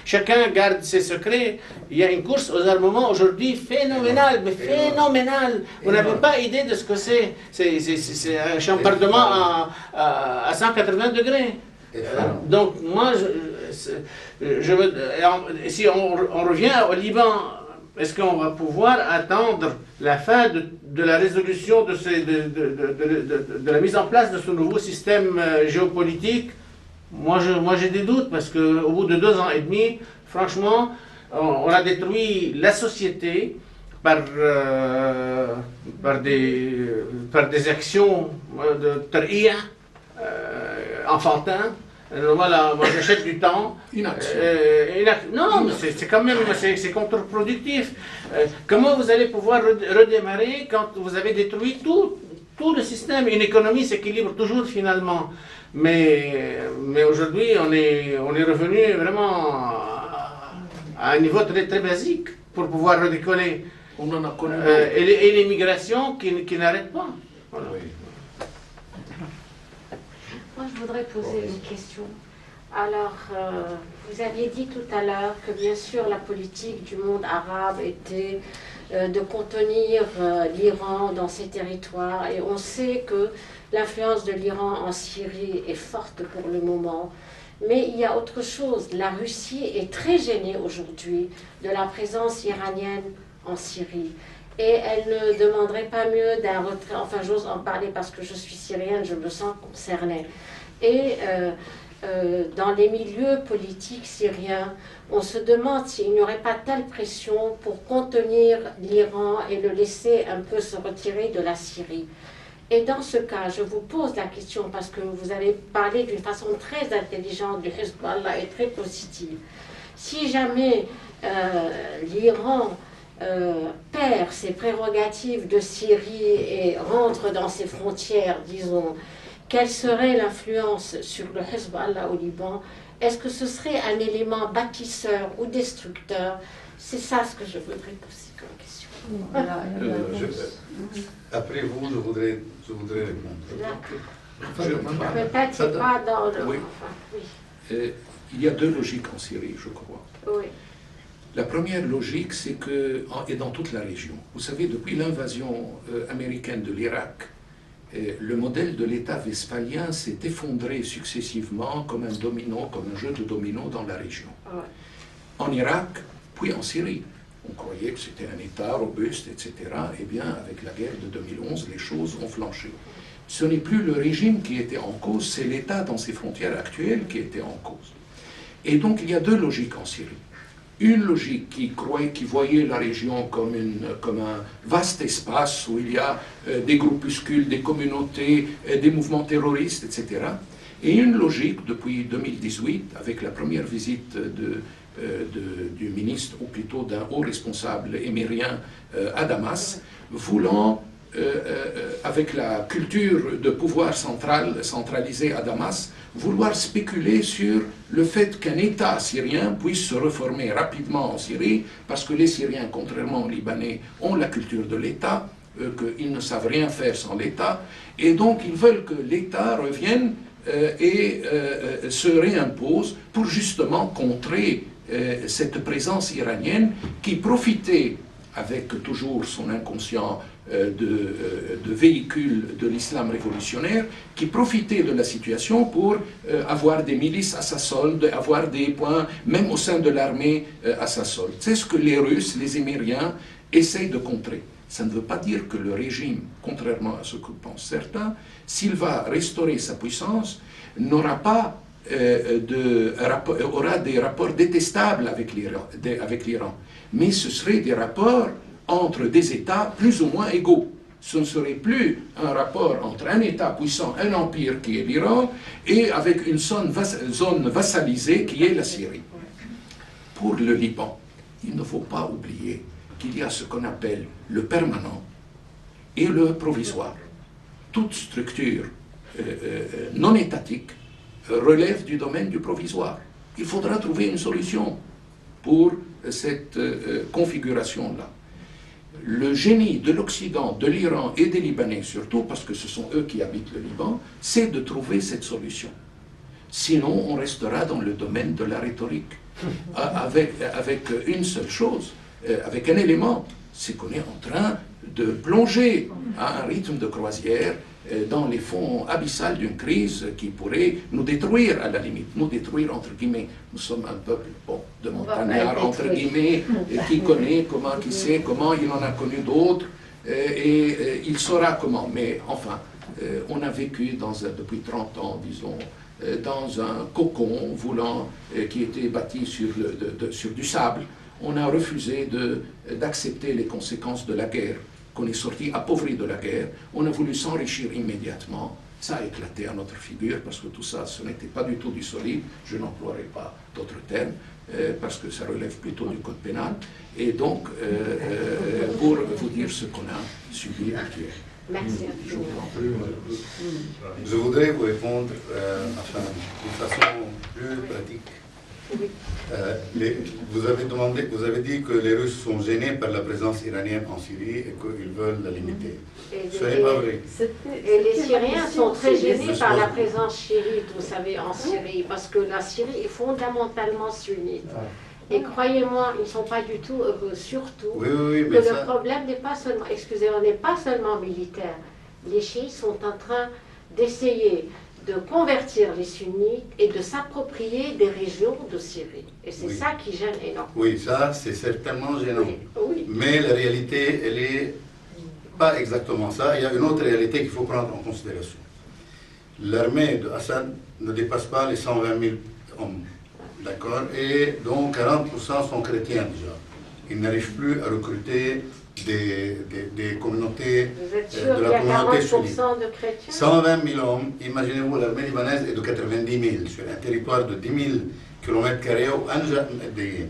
Chacun garde ses secrets. Il y a une course aux armements aujourd'hui phénoménale, mais phénoménale. Vous n'avez pas idée de ce que c'est. C'est un chambardement à 180 degrés. Donc moi, si on revient au Liban, est-ce qu'on va pouvoir attendre la fin de la résolution de la mise en place de ce nouveau système géopolitique? Moi j'ai des doutes, parce qu'au bout de 2 ans et demi, franchement, on a détruit la société par des actions de tar'ia, enfantin. Voilà, moi j'achète du temps. Non, mais c'est quand même c'est contre-productif. Comment vous allez pouvoir redémarrer quand vous avez détruit tout le système? Une économie s'équilibre toujours finalement. Mais aujourd'hui, on est revenu vraiment à un niveau très, très basique pour pouvoir redécoller. On en a connu. Et l'immigration qui n'arrête pas. Voilà. Oui. Moi, je voudrais poser une question. Alors, vous aviez dit tout à l'heure que bien sûr la politique du monde arabe était de contenir l'Iran dans ses territoires, et on sait que l'influence de l'Iran en Syrie est forte pour le moment. Mais il y a autre chose. La Russie est très gênée aujourd'hui de la présence iranienne en Syrie. Et elle ne demanderait pas mieux d'un retrait. Enfin, j'ose en parler parce que je suis syrienne, je me sens concernée. Et dans les milieux politiques syriens, on se demande s'il n'y aurait pas telle pression pour contenir l'Iran et le laisser un peu se retirer de la Syrie. Et dans ce cas, je vous pose la question parce que vous avez parlé d'une façon très intelligente du Hezbollah et très positive. Si jamais l'Iran perd ses prérogatives de Syrie et rentre dans ses frontières, disons, quelle serait l'influence sur le Hezbollah au Liban? Est-ce que ce serait un élément bâtisseur ou destructeur? C'est ça ce que je voudrais poser comme question. Après vous, je voudrais répondre. Peut-être c'est pas dans le... Oui. Enfin, oui. Il y a 2 logiques en Syrie, je crois. Oui. La première logique, c'est que, et dans toute la région, vous savez, depuis l'invasion américaine de l'Irak, le modèle de l'État westphalien s'est effondré successivement comme un domino, comme un jeu de domino dans la région. En Irak, puis en Syrie. On croyait que c'était un État robuste, etc. Eh bien, avec la guerre de 2011, les choses ont flanché. Ce n'est plus le régime qui était en cause, c'est l'État dans ses frontières actuelles qui était en cause. Et donc, il y a deux logiques en Syrie. Une logique qui voyait la région comme un vaste espace où il y a des groupuscules, des communautés, des mouvements terroristes, etc. Et une logique depuis 2018, avec la première visite du ministre, ou plutôt d'un haut responsable émirien à Damas, voulant, avec la culture de pouvoir centralisé à Damas, vouloir spéculer sur le fait qu'un État syrien puisse se reformer rapidement en Syrie, parce que les Syriens, contrairement aux Libanais, ont la culture de l'État, qu'ils ne savent rien faire sans l'État, et donc ils veulent que l'État revienne et se réimpose pour justement contrer cette présence iranienne qui profitait, avec toujours son inconscient de véhicule de l'islam révolutionnaire, qui profitait de la situation pour avoir des milices à sa solde, avoir des points, même au sein de l'armée, à sa solde. C'est ce que les Russes, les Émiriens, essayent de contrer. Ça ne veut pas dire que le régime, contrairement à ce que pensent certains, s'il va restaurer sa puissance, n'aura pas aura des rapports détestables avec l'Iran. Mais ce seraient des rapports entre des États plus ou moins égaux. Ce ne serait plus un rapport entre un État puissant, un empire qui est l'Iran, et avec une zone vassalisée qui est la Syrie. Pour le Liban, il ne faut pas oublier qu'il y a ce qu'on appelle le permanent et le provisoire. Toute structure non étatique relève du domaine du provisoire. Il faudra trouver une solution pour cette configuration-là. Le génie de l'Occident, de l'Iran et des Libanais surtout, parce que ce sont eux qui habitent le Liban, c'est de trouver cette solution. Sinon, on restera dans le domaine de la rhétorique, avec une seule chose, avec un élément, c'est qu'on est en train de plonger à un rythme de croisière dans les fonds abyssales d'une crise qui pourrait nous détruire à la limite, nous détruire entre guillemets. Nous sommes un peuple de montagnards entre guillemets, qui connaît comment, qui sait comment, il en a connu d'autres, et il saura comment. Mais enfin, on a vécu depuis 30 ans, disons, dans un cocon volant, qui était bâti sur du sable. On a refusé d'accepter les conséquences de la guerre, qu'on est sorti appauvri de la guerre. On a voulu s'enrichir immédiatement. Ça a éclaté à notre figure, parce que tout ça, ce n'était pas du tout du solide. Je n'emploierai pas d'autres termes, parce que ça relève plutôt du code pénal. Et donc, pour vous dire ce qu'on a subi actuellement. Merci. Je voudrais vous répondre d'une façon plus pratique. Oui. Vous avez dit que les Russes sont gênés par la présence iranienne en Syrie et qu'ils veulent la limiter. Ce n'est pas vrai. Et les Syriens sont très gênés par la présence chiite, vous savez, en Syrie, parce que la Syrie est fondamentalement sunnite. Et croyez-moi, ils ne sont pas du tout heureux, surtout que le problème n'est pas seulement, excusez-moi, n'est pas seulement militaire. Les chiites sont en train d'essayer de convertir les sunnites et de s'approprier des régions de Syrie. Et c'est ça qui gêne énormément. Oui, ça, c'est certainement gênant. Oui. Mais la réalité, elle n'est pas exactement ça. Il y a une autre réalité qu'il faut prendre en considération. L'armée de Assad ne dépasse pas les 120 000 hommes. D'accord? Et donc 40% sont chrétiens déjà. Ils n'arrivent plus à recruter des communautés, vous êtes sûr de la communauté sunnite. de chrétiens? 120 000 hommes, imaginez-vous, l'armée libanaise est de 90 000 sur un territoire de 10 000 km² au Anja Medellin.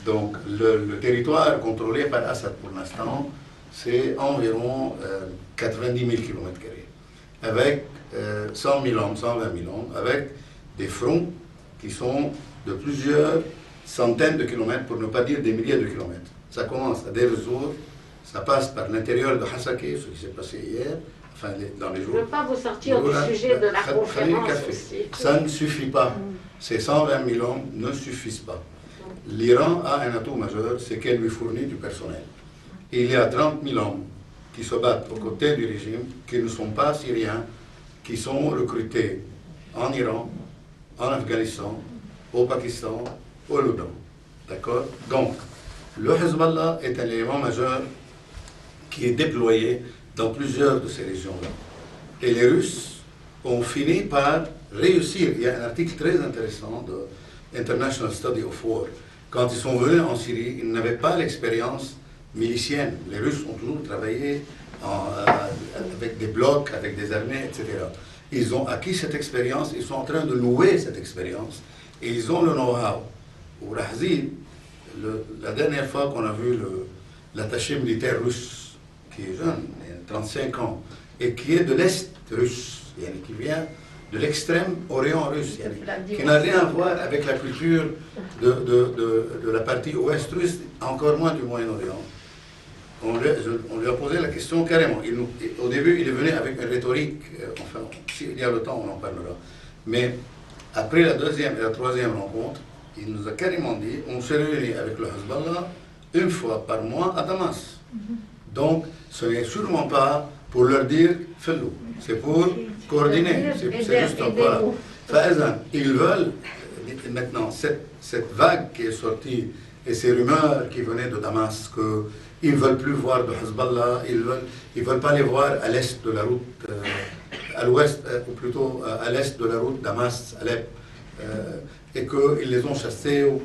Donc le territoire contrôlé par Assad pour l'instant, c'est environ 90 000 km², avec 100 000 hommes, 120 000 hommes, avec des fronts qui sont de plusieurs centaines de kilomètres, pour ne pas dire des milliers de kilomètres. Ça commence à Deir ez-Zor, ça passe par l'intérieur de Hasakeh, ce qui s'est passé hier, enfin dans les jours. Je ne veux pas vous sortir du sujet de la conférence aussi. Ça ne suffit pas. Ces 120 000 hommes ne suffisent pas. L'Iran a un atout majeur, c'est qu'elle lui fournit du personnel. Il y a 30 000 hommes qui se battent aux côtés du régime, qui ne sont pas syriens, qui sont recrutés en Iran, en Afghanistan, au Pakistan, au Liban. D'accord? Donc, le Hezbollah est un élément majeur qui est déployé dans plusieurs de ces régions-là. Et les Russes ont fini par réussir. Il y a un article très intéressant de International Study of War. Quand ils sont venus en Syrie, ils n'avaient pas l'expérience milicienne. Les Russes ont toujours travaillé avec des blocs, avec des armées, etc. Ils ont acquis cette expérience, ils sont en train de louer cette expérience, et ils ont le know-how. Au Rahzid, la dernière fois qu'on a vu l'attaché militaire russe, qui est jeune, il a 35 ans, et qui est de l'Est russe, qui vient de l'extrême Orient russe, qui n'a rien à voir avec la culture de la partie ouest russe, encore moins du Moyen-Orient. On lui a posé la question carrément. Au début, il est venu avec une rhétorique, enfin, s'il y a le temps, on en parlera. Mais après la deuxième et la troisième rencontre, il nous a carrément dit, on se réunit avec le Hezbollah une fois par mois à Damas. Donc, ce n'est sûrement pas pour leur dire, fais-le. C'est pour coordonner. C'est juste voilà. Ils veulent, maintenant, cette vague qui est sortie, et ces rumeurs qui venaient de Damas, qu'ils ne veulent plus voir de Hezbollah, ils ne veulent pas les voir à l'est de la route, à l'ouest, ou plutôt à l'est de la route Damas-Alep, et qu'ils les ont chassés, ou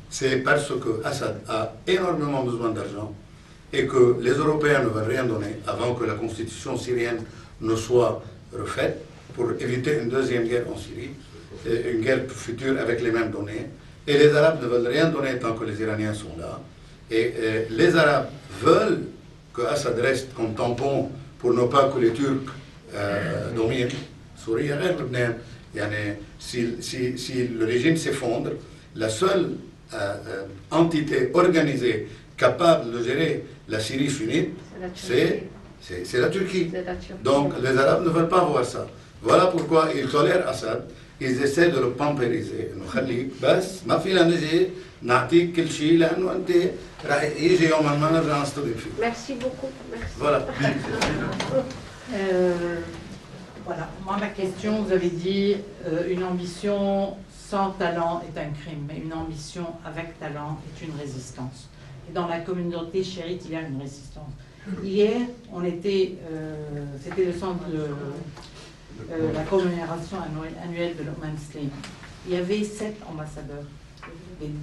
c'est parce que Assad a énormément besoin d'argent et que les Européens ne veulent rien donner avant que la constitution syrienne ne soit refaite pour éviter une deuxième guerre en Syrie, une guerre future avec les mêmes données. Et les Arabes ne veulent rien donner tant que les Iraniens sont là. Et les Arabes veulent que Assad reste comme tampon pour ne pas que les Turcs dominent Syrie et Lebanon. Si le régime s'effondre, la seule entité organisée capable de gérer la Syrie sunnite, c'est la Turquie. Donc les Arabes ne veulent pas voir ça. Voilà pourquoi ils tolèrent Assad. Ils essaient de le pampériser. Merci beaucoup. Merci. Voilà. Voilà, moi ma question, vous avez dit une ambition sans talent est un crime, mais une ambition avec talent est une résistance. Et dans la communauté chérite, il y a une résistance. Hier, on était, c'était le centre de la commémoration annuelle de l'Oman Slim. Il y avait 7 ambassadeurs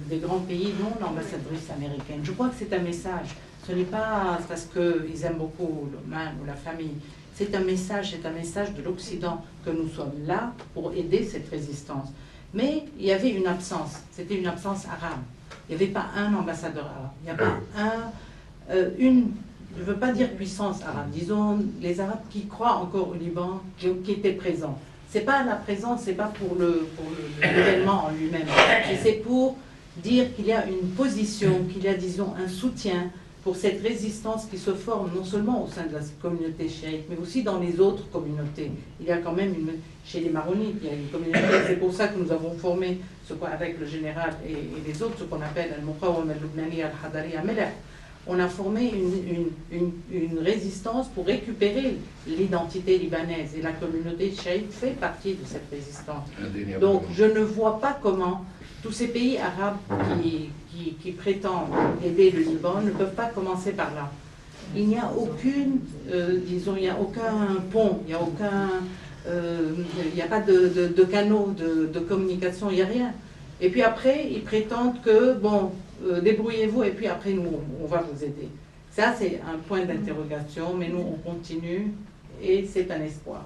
des grands pays, dont l'ambassadrice américaine. Je crois que c'est un message. Ce n'est pas parce qu'ils aiment beaucoup l'Oman ou la famille. C'est un message de l'Occident que nous sommes là pour aider cette résistance. Mais il y avait une absence, c'était une absence arabe. Il n'y avait pas un ambassadeur arabe, il n'y a pas je ne veux pas dire puissance arabe, disons les Arabes qui croient encore au Liban, qui étaient présents. C'est pas la présence, c'est pas pour l'événement en lui-même, mais c'est pour dire qu'il y a une position, qu'il y a, disons, un soutien pour cette résistance qui se forme non seulement au sein de la communauté chiite, mais aussi dans les autres communautés. Il y a quand même chez les Maronites, il y a une communauté, c'est pour ça que nous avons formé, avec le général et les autres, ce qu'on appelle Al-Muqawwam al-Lubnani al-Hadari al-Melech. On a formé une résistance pour récupérer l'identité libanaise, et la communauté chiite fait partie de cette résistance. Donc je ne vois pas comment tous ces pays arabes qui prétendent aider le Liban ne peuvent pas commencer par là. Il n'y a aucune, disons, il n'y a aucun pont, il n'y a pas de canaux de communication, il n'y a rien. Et puis après, ils prétendent que, bon, débrouillez-vous et puis après, nous, on va vous aider. Ça, c'est un point d'interrogation, mais nous, on continue et c'est un espoir.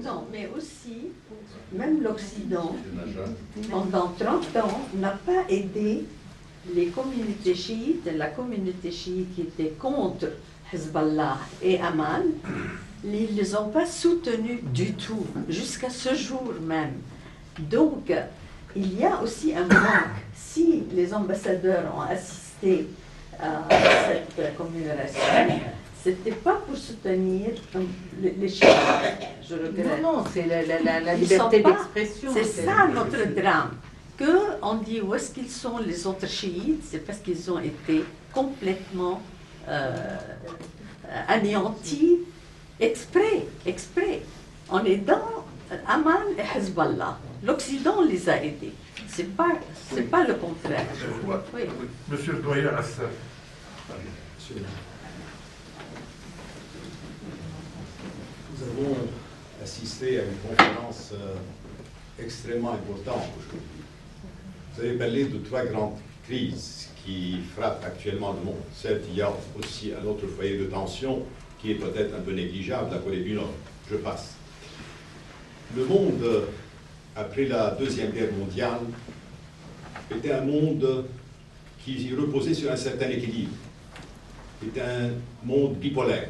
Non, mais aussi, même l'Occident, pendant 30 ans, n'a pas aidé les communautés chiites, la communauté chiite qui était contre Hezbollah et Aman. Ils ne les ont pas soutenus du tout, jusqu'à ce jour même. Donc, il y a aussi un manque. Si les ambassadeurs ont assisté à cette commémoration, c'était pas pour soutenir les chiites, je regrette. Non, c'est la Ils liberté sont pas- d'expression. C'est ça notre drame. On dit où est-ce qu'ils sont les autres chiites, c'est parce qu'ils ont été complètement anéantis exprès. En aidant Aman et Hezbollah. L'Occident les a aidés. C'est pas le contraire. Oui. Monsieur le doyen Assaf. Nous avons assisté à une conférence extrêmement importante aujourd'hui. Vous avez parlé de 3 grandes crises qui frappent actuellement le monde. Certes, il y a aussi un autre foyer de tension qui est peut-être un peu négligeable, la Corée du Nord. Je passe. Le monde, après la Deuxième Guerre mondiale, était un monde qui reposait sur un certain équilibre. C'était un monde bipolaire,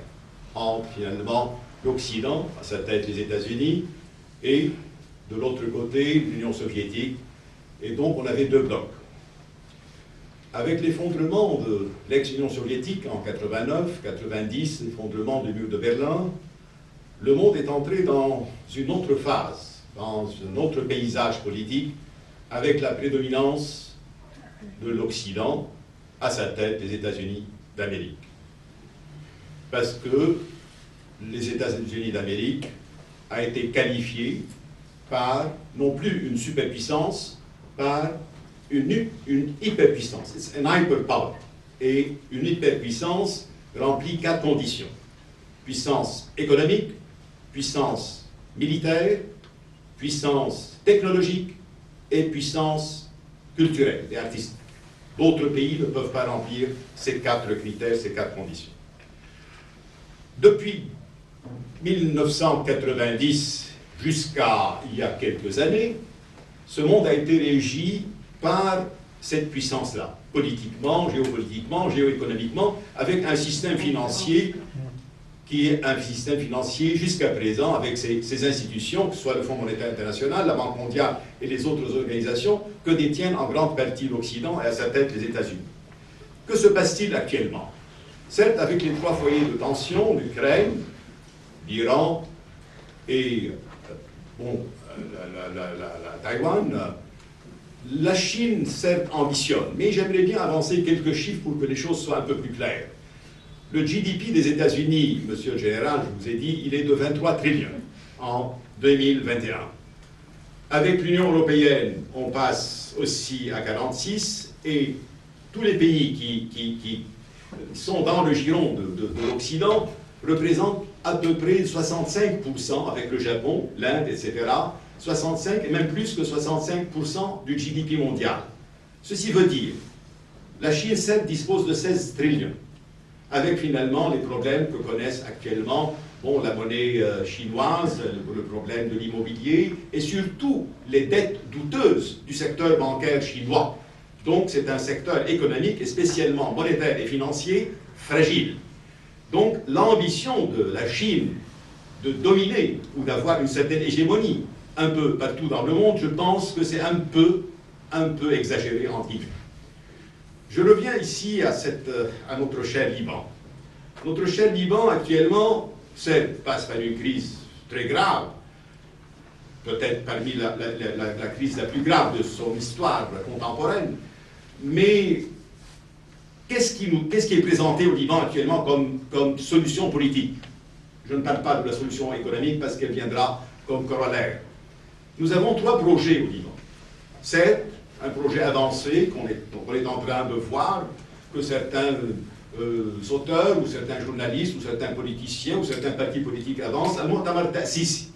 entre finalement l'Occident, à sa tête les États-Unis, et de l'autre côté l'Union soviétique. Et donc on avait 2 blocs. Avec l'effondrement de l'ex-Union soviétique en 89-90, l'effondrement du mur de Berlin, le monde est entré dans une autre phase, dans un autre paysage politique, avec la prédominance de l'Occident, à sa tête les États-Unis d'Amérique. Parce que les États-Unis d'Amérique a été qualifié par non plus une superpuissance, par une hyperpuissance. C'est un hyperpower. Et une hyperpuissance remplit 4 conditions. Puissance économique, puissance militaire, puissance technologique et puissance culturelle et artistique. D'autres pays ne peuvent pas remplir ces 4 critères, ces 4 conditions. Depuis 1990 jusqu'à il y a quelques années, ce monde a été régi par cette puissance-là, politiquement, géopolitiquement, géoéconomiquement, avec un système financier qui est un système financier jusqu'à présent, avec ces institutions, que ce soit le Fonds monétaire international, la Banque mondiale et les autres organisations, que détiennent en grande partie l'Occident et à sa tête les États-Unis. Que se passe-t-il actuellement? Certes, avec les 3 foyers de tension, l'Ukraine, l'Iran et la Taïwan, la Chine, certes, ambitionne, mais j'aimerais bien avancer quelques chiffres pour que les choses soient un peu plus claires. Le GDP des États-Unis, monsieur le général, je vous ai dit, il est de 23 trillions en 2021. Avec l'Union européenne, on passe aussi à 46, et tous les pays qui sont dans le giron de l'Occident représentent à peu près 65%, avec le Japon, l'Inde, etc., 65 et même plus que 65% du GDP mondial. Ceci veut dire, la Chine, certes, dispose de 16 trillions, avec finalement les problèmes que connaissent actuellement la monnaie chinoise, le problème de l'immobilier, et surtout les dettes douteuses du secteur bancaire chinois. Donc c'est un secteur économique et spécialement monétaire et financier fragile. Donc l'ambition de la Chine de dominer ou d'avoir une certaine hégémonie un peu partout dans le monde, je pense que c'est un peu exagéré entre guillemets. Je reviens ici à notre cher Liban. Notre cher Liban, actuellement, certes, passe par une crise très grave, peut-être parmi la crise la plus grave de son histoire contemporaine, mais qu'est-ce qui est présenté au Liban actuellement comme solution politique? Je ne parle pas de la solution économique parce qu'elle viendra comme corollaire. Nous avons 3 projets au Liban. Certes, un projet avancé qu'on est en train de voir, que certains auteurs, ou certains journalistes, ou certains politiciens, ou certains partis politiques avancent, à Mu'tamar Ta'sisi.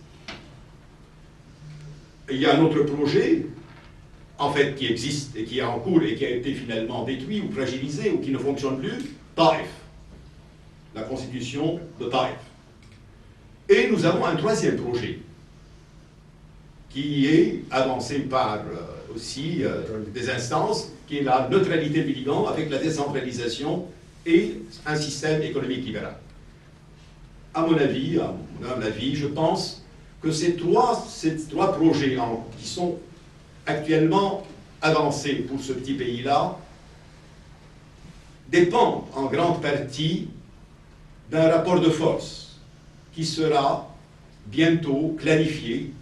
Il y a un autre projet, en fait, qui existe et qui est en cours et qui a été finalement détruit ou fragilisé ou qui ne fonctionne plus, Taïf. La constitution de Taïf. Et nous avons un 3e projet qui est avancé par aussi des instances, qui est la neutralité du Liban avec la décentralisation et un système économique libéral. À mon avis, je pense que ces trois projets qui sont actuellement avancés pour ce petit pays-là dépendent en grande partie d'un rapport de force qui sera bientôt clarifié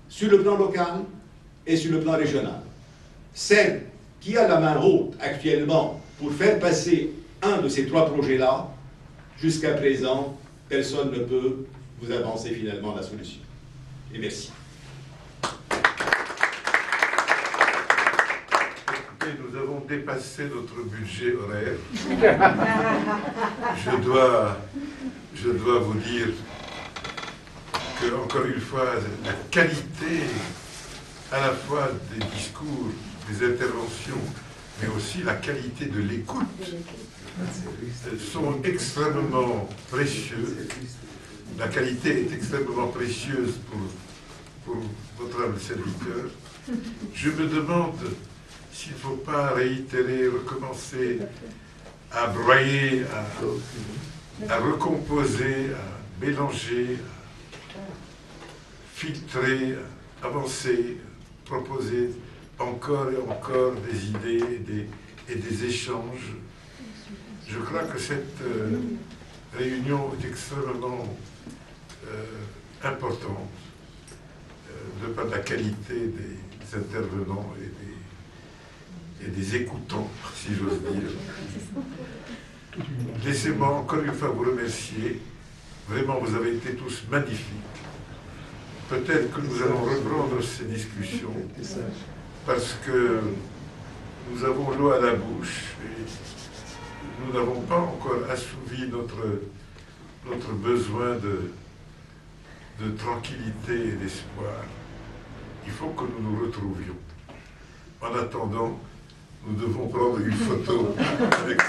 sur le plan local et sur le plan régional. Celle qui a la main haute actuellement pour faire passer un de ces trois projets-là, jusqu'à présent, personne ne peut vous avancer finalement la solution. Et merci. Écoutez, nous avons dépassé notre budget horaire. Je dois vous dire que, encore une fois, la qualité à la fois des discours, des interventions, mais aussi la qualité de l'écoute sont extrêmement précieuses. La qualité est extrêmement précieuse pour votre humble serviteur. Je me demande s'il ne faut pas réitérer, recommencer à broyer, à recomposer, à mélanger, à filtrer, avancer, proposer encore et encore des idées et des échanges. Je crois que cette réunion est extrêmement importante de par la qualité des intervenants et des écoutants, si j'ose dire. Laissez-moi encore une fois vous remercier. Vraiment, vous avez été tous magnifiques. Peut-être que nous allons reprendre ces discussions parce que nous avons l'eau à la bouche et nous n'avons pas encore assouvi notre besoin de tranquillité et d'espoir. Il faut que nous nous retrouvions. En attendant, nous devons prendre une photo avec